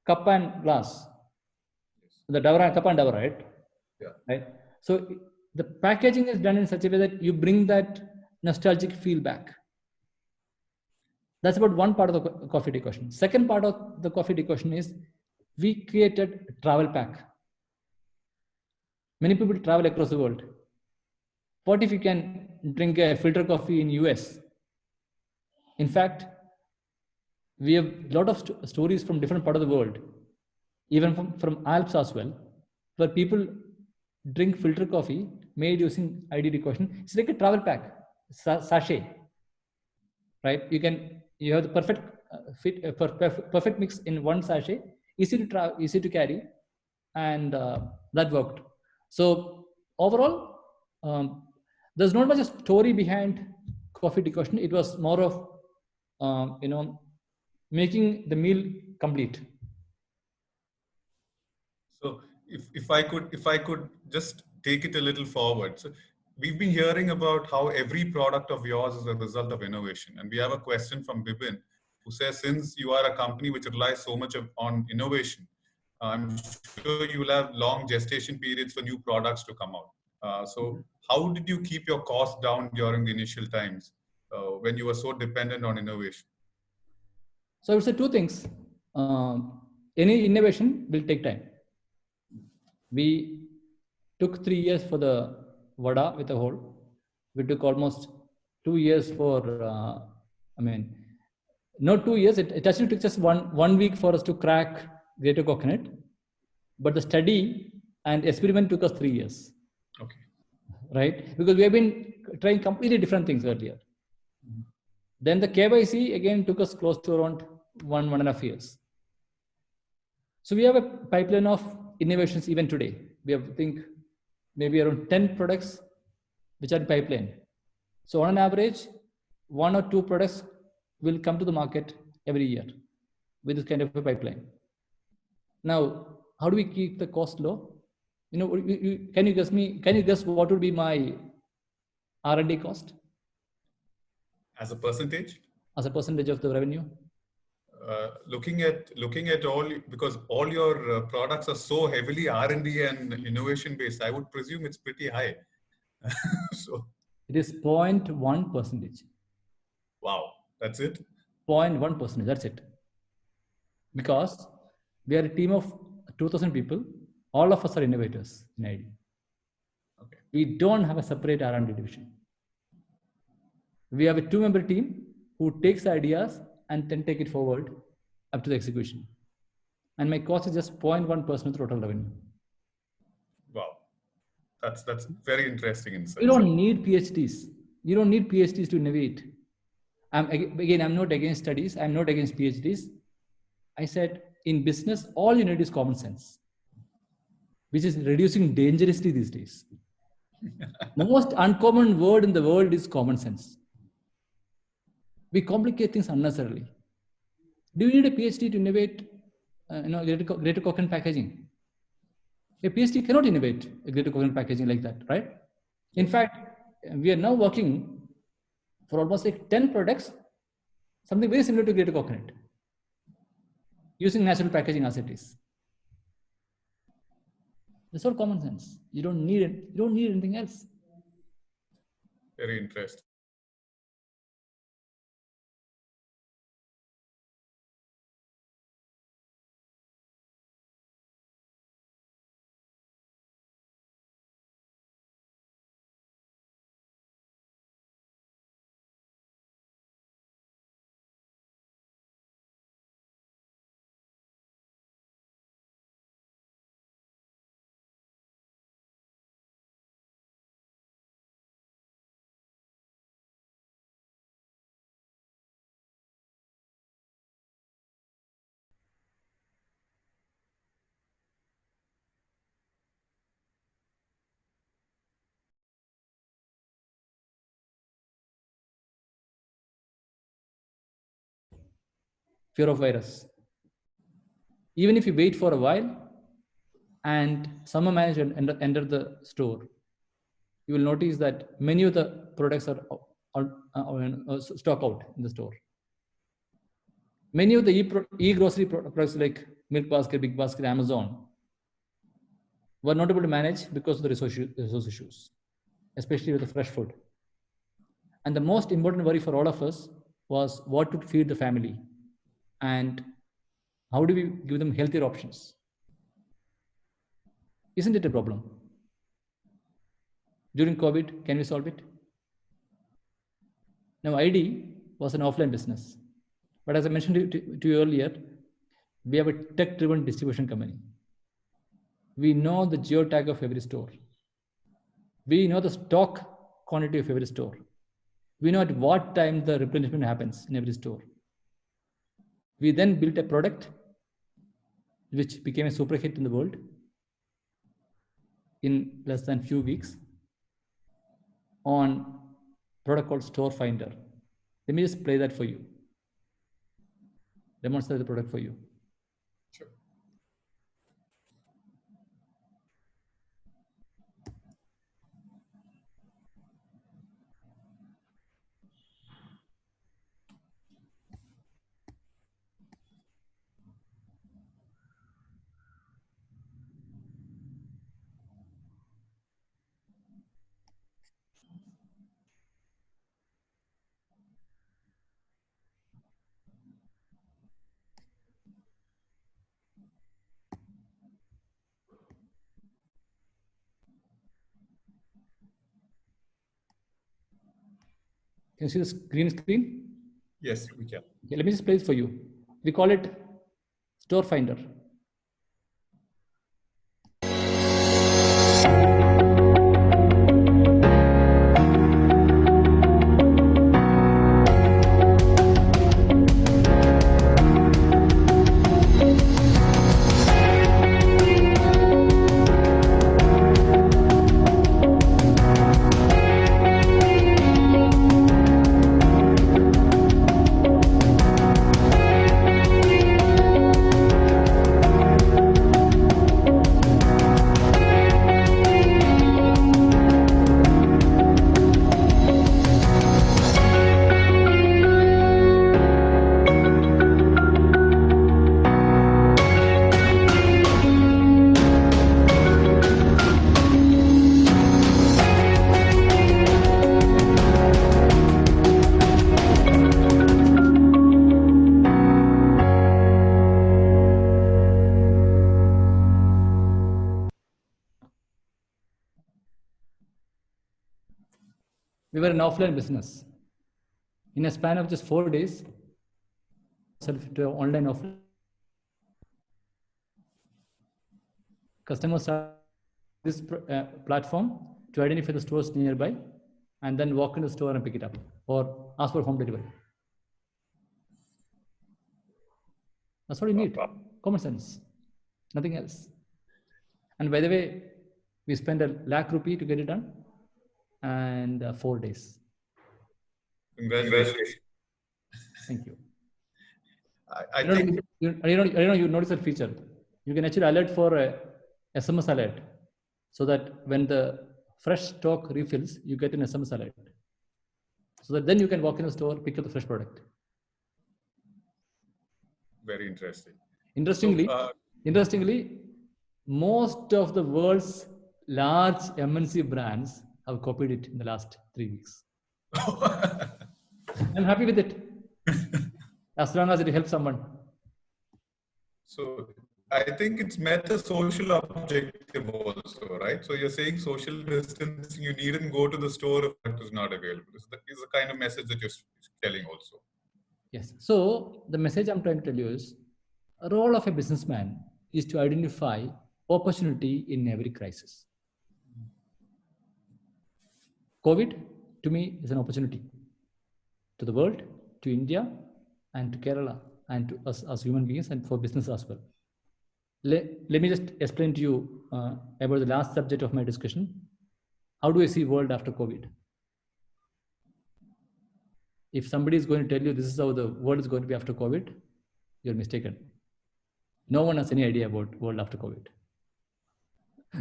cup and glass, the davra, cup and davra, right? Yeah. Right. So the packaging is done in such a way that you bring that nostalgic feel back. That's about one part of the coffee decoction. Second part of the coffee decoction is we created a travel pack. Many people travel across the world. What if you can drink a filter coffee in US? In fact, we have a lot of stories from different parts of the world, even from Alps as well, where people drink filter coffee made using ID decoction. It's like a travel pack, sachet, right? You have the perfect fit, perfect mix in one sachet, easy to carry, and that worked. So overall, there's not much a story behind coffee decoction. It was more of making the meal complete. So if I could just take it a little forward. So we've been hearing about how every product of yours is a result of innovation. And we have a question from Bipin, who says, since you are a company which relies so much on innovation, I'm sure you will have long gestation periods for new products to come out. So how did you keep your costs down during the initial times when you were so dependent on innovation? So I would say two things. Any innovation will take time. We took 3 years for the vada with a hole. We took almost 2 years for, not 2 years. It actually took just one week for us to crack Greater Coconut. But the study and experiment took us 3 years. Okay. Right? Because we have been trying completely different things earlier. Then the KYC again took us close to around 1.5 years. So we have a pipeline of innovations even today. We have, I think, maybe around 10 products which are in pipeline. So on an average, 1 or 2 products will come to the market every year with this kind of a pipeline. Now, how do we keep the cost low? You know, can you guess what would be my R&D cost As a percentage? as a percentage of the revenue? Looking at all, because all your products are so heavily R&D and innovation based, I would presume it's pretty high. So, It is 0.1%. wow, that's it. 0.1%, that's it. Because we are a team of 2,000 people. All of us are innovators in ID. Okay. We don't have a separate R&D division. We have a 2-member team who takes ideas and then take it forward up to the execution. And my cost is just 0.1% of the total revenue. Wow, that's very interesting insight. You don't need PhDs. You don't need PhDs to innovate. I'm not against studies. I'm not against PhDs. I said in business, all you need is common sense, which is reducing dangerously these days. The most uncommon word in the world is common sense. We complicate things unnecessarily. Do you need a PhD to innovate greater coconut packaging? A PhD cannot innovate a greater coconut packaging like that, right? In fact, we are now working for almost like 10 products, something very similar to greater coconut, using natural packaging as it is. That's all common sense. You don't need it. You don't need anything else. Very interesting. Fear of virus. Even if you wait for a while and someone manager enter the store, you will notice that many of the products are stock out in the store. Many of the e-grocery products like Milk Basket, Big Basket, Amazon were not able to manage because of the resource issues, especially with the fresh food. And the most important worry for all of us was what to feed the family and how do we give them healthier options? Isn't it a problem? During COVID, can we solve it? Now, ID was an offline business. But as I mentioned to you earlier, we have a tech-driven distribution company. We know the geotag of every store. We know the stock quantity of every store. We know at what time the replenishment happens in every store. We then built a product which became a super hit in the world in less than few weeks on a product called Store Finder. Let me just play that for you. Demonstrate the product for you. Sure. Can you see this green screen? Yes, we can. Okay, let me just play it for you. We call it Store Finder. we were an offline business. In a span of just 4 days, to online offline. Customers start this platform to identify the stores nearby and then walk into the store and pick it up or ask for home delivery. That's what you need. Common sense, nothing else. And by the way, we spent ₹1 lakh to get it done, and 4 days. Congratulations. Thank you. I think you notice that feature. You can actually alert for a SMS alert, so that when the fresh stock refills, you get an SMS alert. So that then you can walk in the store, pick up the fresh product. very interesting. Interestingly, most of the world's large MNC brands have copied it in the last 3 weeks. I'm happy with it, as long as it helps someone. So I think it's met a social objective also, right? So you're saying social distancing, you needn't go to the store if it is not available. Is the kind of message that you're telling also. Yes. So the message I'm trying to tell you is, a role of a businessman is to identify opportunity in every crisis. COVID, to me, is an opportunity to the world, to India, and to Kerala, and to us as human beings, and for business as well. Let me just explain to you about the last subject of my discussion. How do I see world after COVID? If somebody is going to tell you this is how the world is going to be after COVID, you're mistaken. No one has any idea about world after COVID,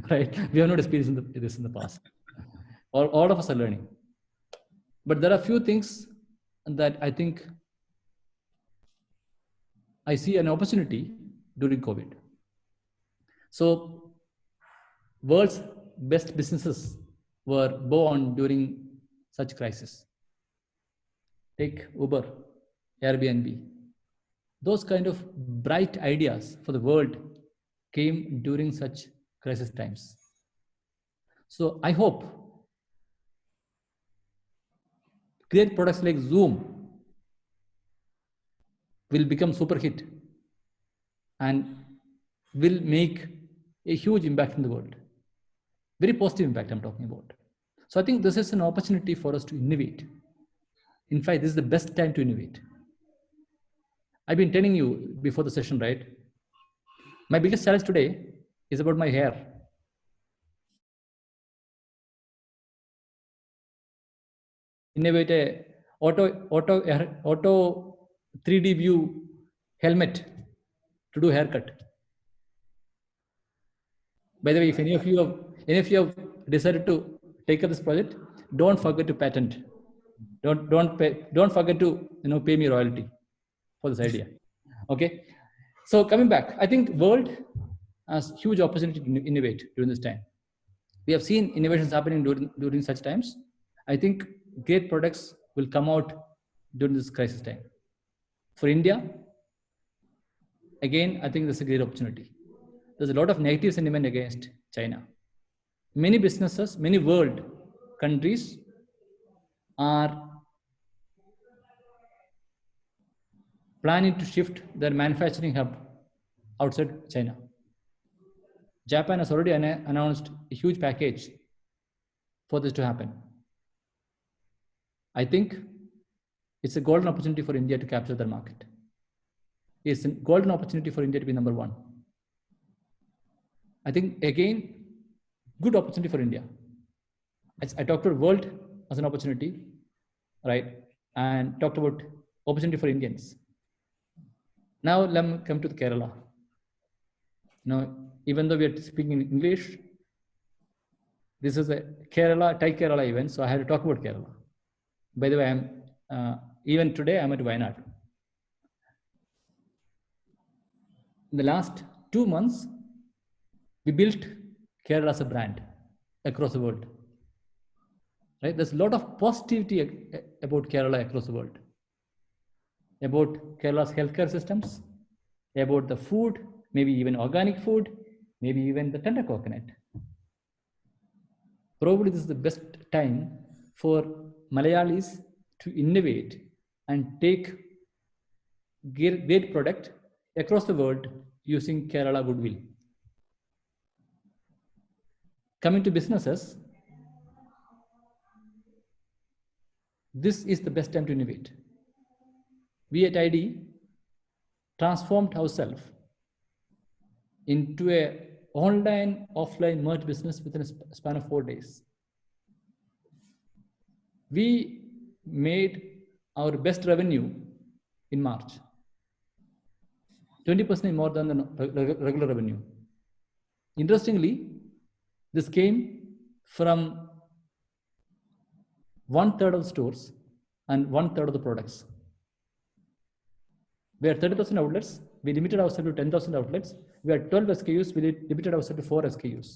right? We have not experienced this in the past. All of us are learning. But there are few things that I think I see an opportunity during COVID. So world's best businesses were born during such crisis. Take Uber, Airbnb. Those kind of bright ideas for the world came during such crisis times. So I hope great products like Zoom will become super hit and will make a huge impact in the world. Very positive impact I'm talking about. So I think this is an opportunity for us to innovate. In fact, this is the best time to innovate. I've been telling you before the session, right? My biggest challenge today is about my hair. Innovate a auto 3D view helmet to do haircut. By the way, if any of you have decided to take up this project, don't forget to patent. Don't forget to pay me royalty for this idea. Okay. So coming back, I think world has huge opportunity to innovate during this time. We have seen innovations happening during such times. I think great products will come out during this crisis time. For India, again, I think this is a great opportunity. There's a lot of negative sentiment against China. Many businesses, many world countries are planning to shift their manufacturing hub outside China. Japan has already announced a huge package for this to happen. I think it's a golden opportunity for India to capture the market. It's a golden opportunity for India to be number one. I think, again, good opportunity for India. I talked about world as an opportunity, right? And talked about opportunity for Indians. Now let me come to Kerala. Now, even though we are speaking in English, this is a Thai Kerala event, so I had to talk about Kerala. By the way, even today I'm at Wayanad. In the last 2 months, we built Kerala as a brand across the world. Right? There's a lot of positivity about Kerala across the world. About Kerala's healthcare systems, about the food, maybe even organic food, maybe even the tender coconut. Probably this is the best time for Malayalis to innovate and take great product across the world using Kerala goodwill. Coming to businesses, this is the best time to innovate. We at ID transformed ourselves into a online offline merge business within a span of 4 days. We made our best revenue in March, 20% more than the regular revenue. Interestingly, this came from 1/3 of the stores and 1/3 of the products. We had 30,000 outlets. We limited ourselves to 10,000 outlets. We had 12 SKUs. We limited ourselves to 4 SKUs.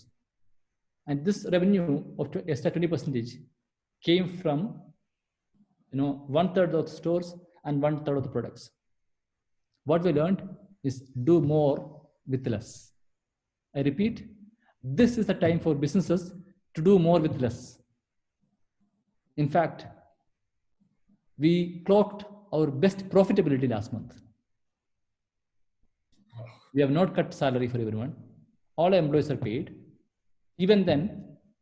And this revenue of extra 20% came from 1/3 of the stores and 1/3 of the products. What we learned is do more with less. I repeat, this is the time for businesses to do more with less. In fact, we clocked our best profitability last month. We have not cut salary for everyone. All our employees are paid. Even then,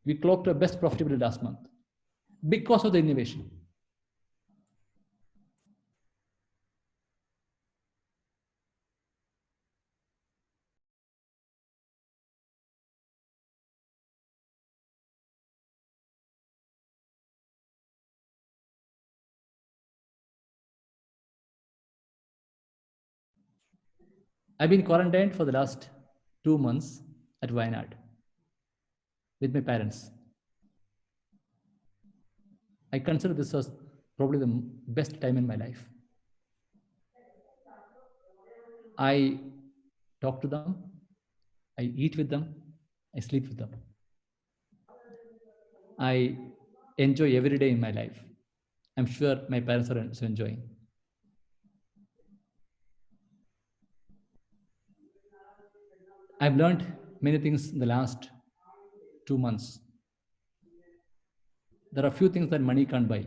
we clocked our best profitability last month because of the innovation. I've been quarantined for the last 2 months at Wayanad with my parents. I consider this as probably the best time in my life. I talk to them, I eat with them, I sleep with them. I enjoy every day in my life. I'm sure my parents are also enjoying. I've learned many things in the last 2 months. There are a few things that money can't buy.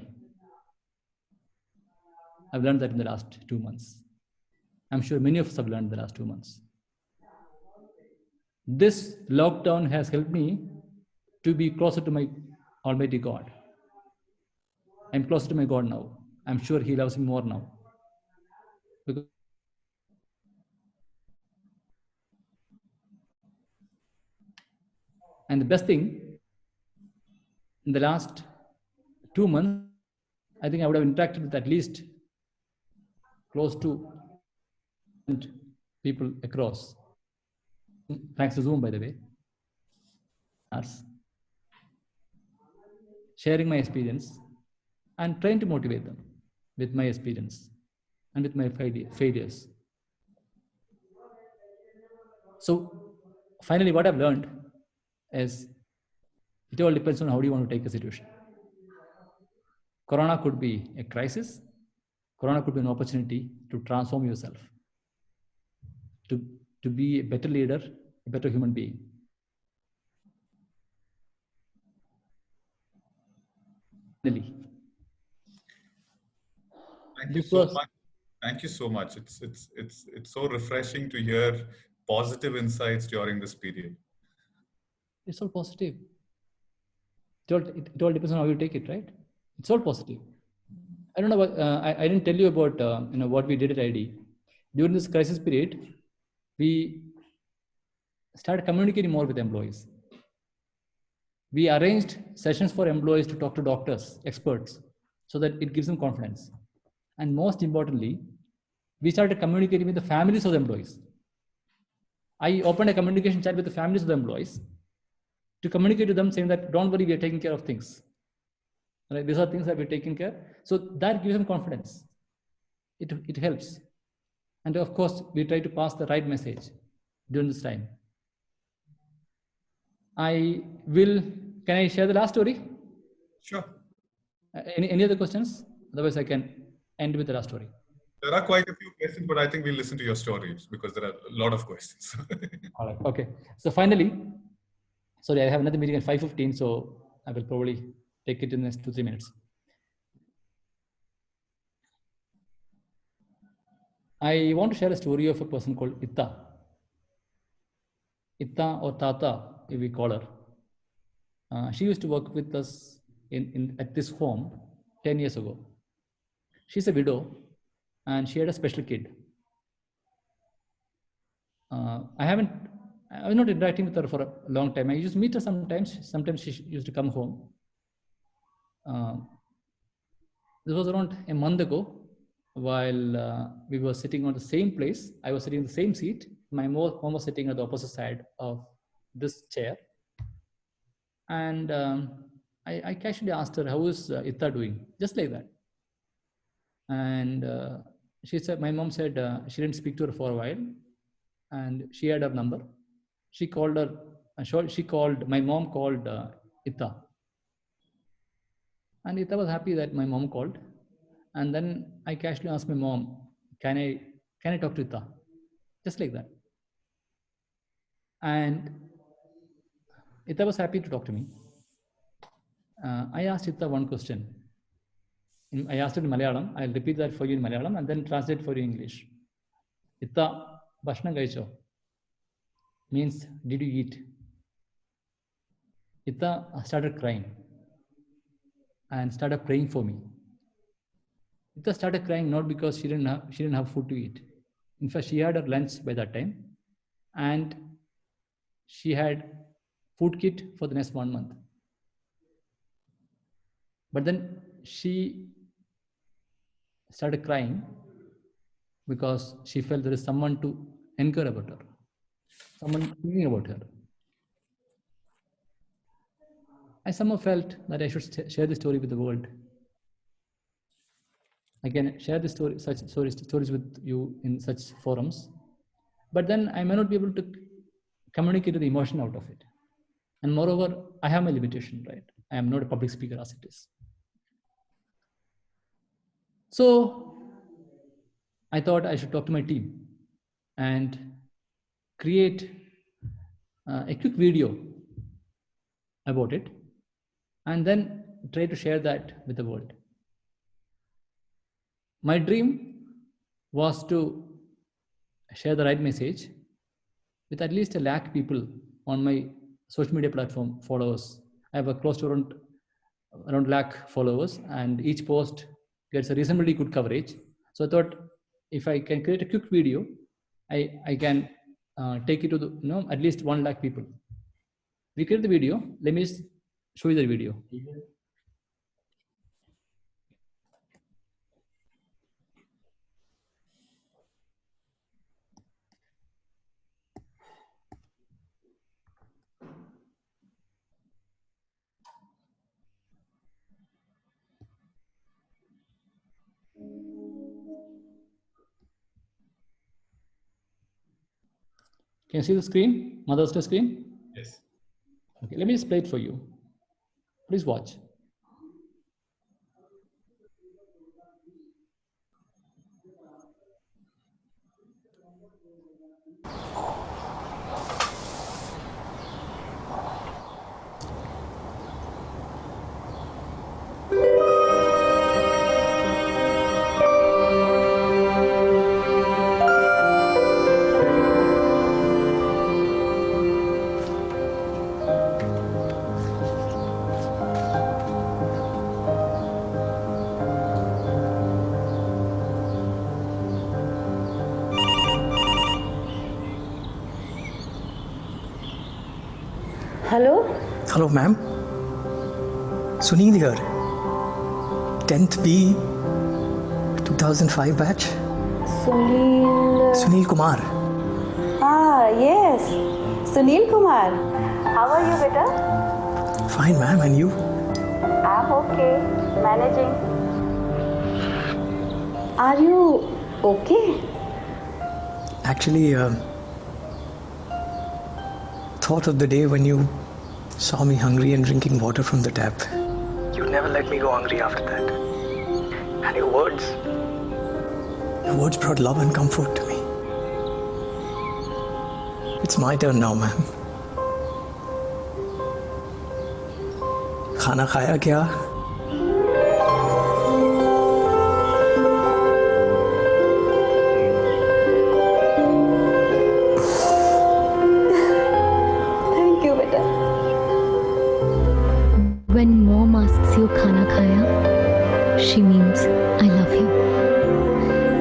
I've learned that in the last 2 months. I'm sure many of us have learned in the last 2 months. This lockdown has helped me to be closer to my Almighty God. I'm closer to my God now. I'm sure He loves me more now. And the best thing, in the last 2 months, I think I would have interacted with at least close to people across. Thanks to Zoom, by the way. Sharing my experience and trying to motivate them with my experience and with my failures. So finally, what I've learned is it all depends on how do you want to take a situation. Corona could be a crisis. Corona could be an opportunity to transform yourself, to be a better leader, a better human being. Finally, thank you so much. Thank you so much. It's so refreshing to hear positive insights during this period. It's all positive. It all depends on how you take it, right? It's all positive. I don't know what, I didn't tell you about what we did at ID. During this crisis period, we started communicating more with employees. We arranged sessions for employees to talk to doctors, experts, so that it gives them confidence. And most importantly, we started communicating with the families of the employees. I opened a communication chat with the families of the employees to communicate to them saying that, don't worry, we are taking care of things. Right? These are things that we're taking care. So that gives them confidence. It helps. And of course, we try to pass the right message during this time. Can I share the last story? Sure. Any other questions? Otherwise, I can end with the last story. There are quite a few questions, but I think we'll listen to your stories because there are a lot of questions. All right. Okay. So finally, sorry, I have another meeting at 5:15, so I will probably take it in the next 2-3 minutes. I want to share a story of a person called Itta. Itta or Tata, if we call her. She used to work with us at this home 10 years ago. She's a widow and she had a special kid. I was not interacting with her for a long time. I used to meet her sometimes. Sometimes she used to come home. This was around a month ago while we were sitting on the same place. I was sitting in the same seat. My mom was sitting on the opposite side of this chair. And I casually asked her, how is Itta doing? Just like that. And she said, my mom said she didn't speak to her for a while. And she had her number. She called her, my mom called Itta. And Itta was happy that my mom called. And then I casually asked my mom, can I talk to Itta? Just like that. And Itta was happy to talk to me. I asked Itta one question. I asked it in Malayalam. I'll repeat that for you in Malayalam and then translate for you in English. Itta, Bhashanam Kaicho means, did you eat? Itta started crying and started praying for me. Itta started crying not because she didn't have food to eat. In fact, she had her lunch by that time and she had food kit for the next 1 month. But then she started crying because she felt there is someone to inquire about her, someone thinking about her. I somehow felt that I should share this story with the world. I can share this story, such stories with you in such forums, but then I may not be able to communicate the emotion out of it. And moreover, I have my limitation, right? I am not a public speaker as it is. So I thought I should talk to my team and create a quick video about it and then try to share that with the world. My dream was to share the right message with at least 1 lakh people on my social media platform followers. I have a close to around 1 lakh followers and each post gets a reasonably good coverage. So I thought if I can create a quick video, I can take it to at least 1 lakh people. We create the video. Let me show you the video. Can you see the screen, Mother's Day screen? Yes. Okay, let me just play it for you. Please watch. Hello? Hello, ma'am. Sunil here. 10th B, 2005 batch. Sunil Kumar. Ah, yes. Sunil Kumar. How are you, beta? Fine, ma'am. And you? I'm okay. Managing. Are you okay? Actually, thought of the day when you saw me hungry and drinking water from the tap. You never let me go hungry after that. And your words brought love and comfort to me. It's my turn now, ma'am. खाना खाया क्या?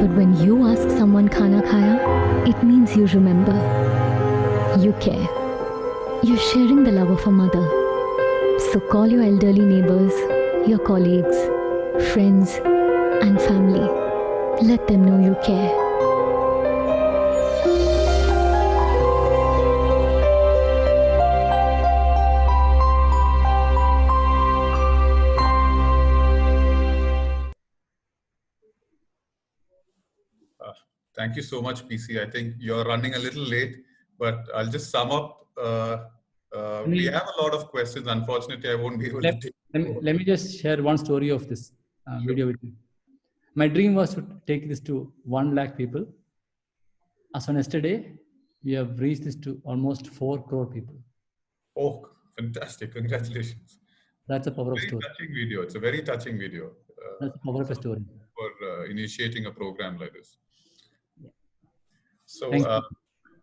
But when you ask someone khana khaya, it means you remember. You care. You're sharing the love of a mother. So call your elderly neighbors, your colleagues, friends, and family. Let them know you care. Thank you so much, PC. I think you're running a little late, but I'll just sum up. We have a lot of questions. Unfortunately, I won't be able to take. Let me just share one story of this video with you. My dream was to take this to 1 lakh people. As on yesterday, we have reached this to almost 4 crore people. Oh, fantastic. Congratulations. That's the power of story. Touching video. It's a very touching video. That's the power of a story. For initiating a program like this. So,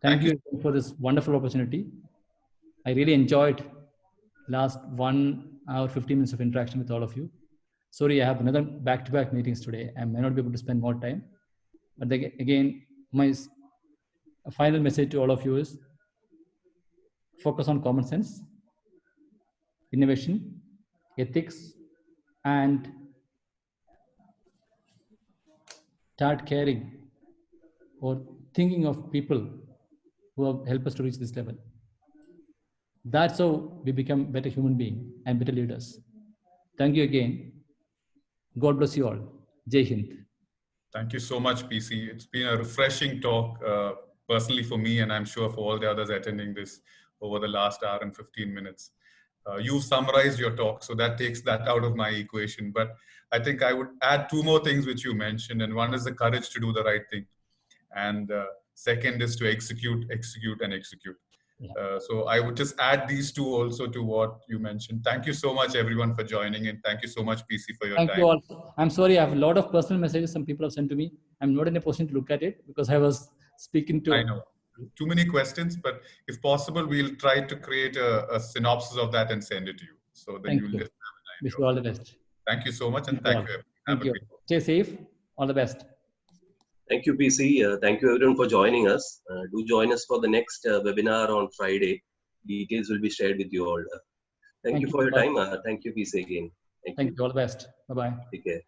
thank you for this wonderful opportunity. I really enjoyed last 1 hour, 15 minutes of interaction with all of you. Sorry, I have another back-to-back meetings today. I may not be able to spend more time. But again, my final message to all of you is focus on common sense, innovation, ethics, and start caring or thinking of people who have helped us to reach this level. That's how we become better human beings and better leaders. Thank you again. God bless you all. Jai Hind. Thank you so much, PC. It's been a refreshing talk, personally for me, and I'm sure for all the others attending this over the last hour and 15 minutes. You've summarized your talk, so that takes that out of my equation. But I think I would add 2 more things which you mentioned, and one is the courage to do the right thing. And second is to execute. So I would just add these 2 also to what you mentioned. Thank you so much, everyone, for joining, and thank you so much, PC, for your time. Thank you all. I'm sorry, I have a lot of personal messages some people have sent to me. I'm not in a position to look at it because I was speaking to... I know. Too many questions, but if possible, we'll try to create a synopsis of that and send it to you. So then you'll just have an idea. Wish you all the best. Thank you so much, and thank you. Thank you. Stay safe. All the best. Thank you, PC. Thank you, everyone, for joining us. Do join us for the next webinar on Friday. Details will be shared with you all. Thank you for your time. Thank you, PC, again. Thank you. All the best. Bye-bye. Take care.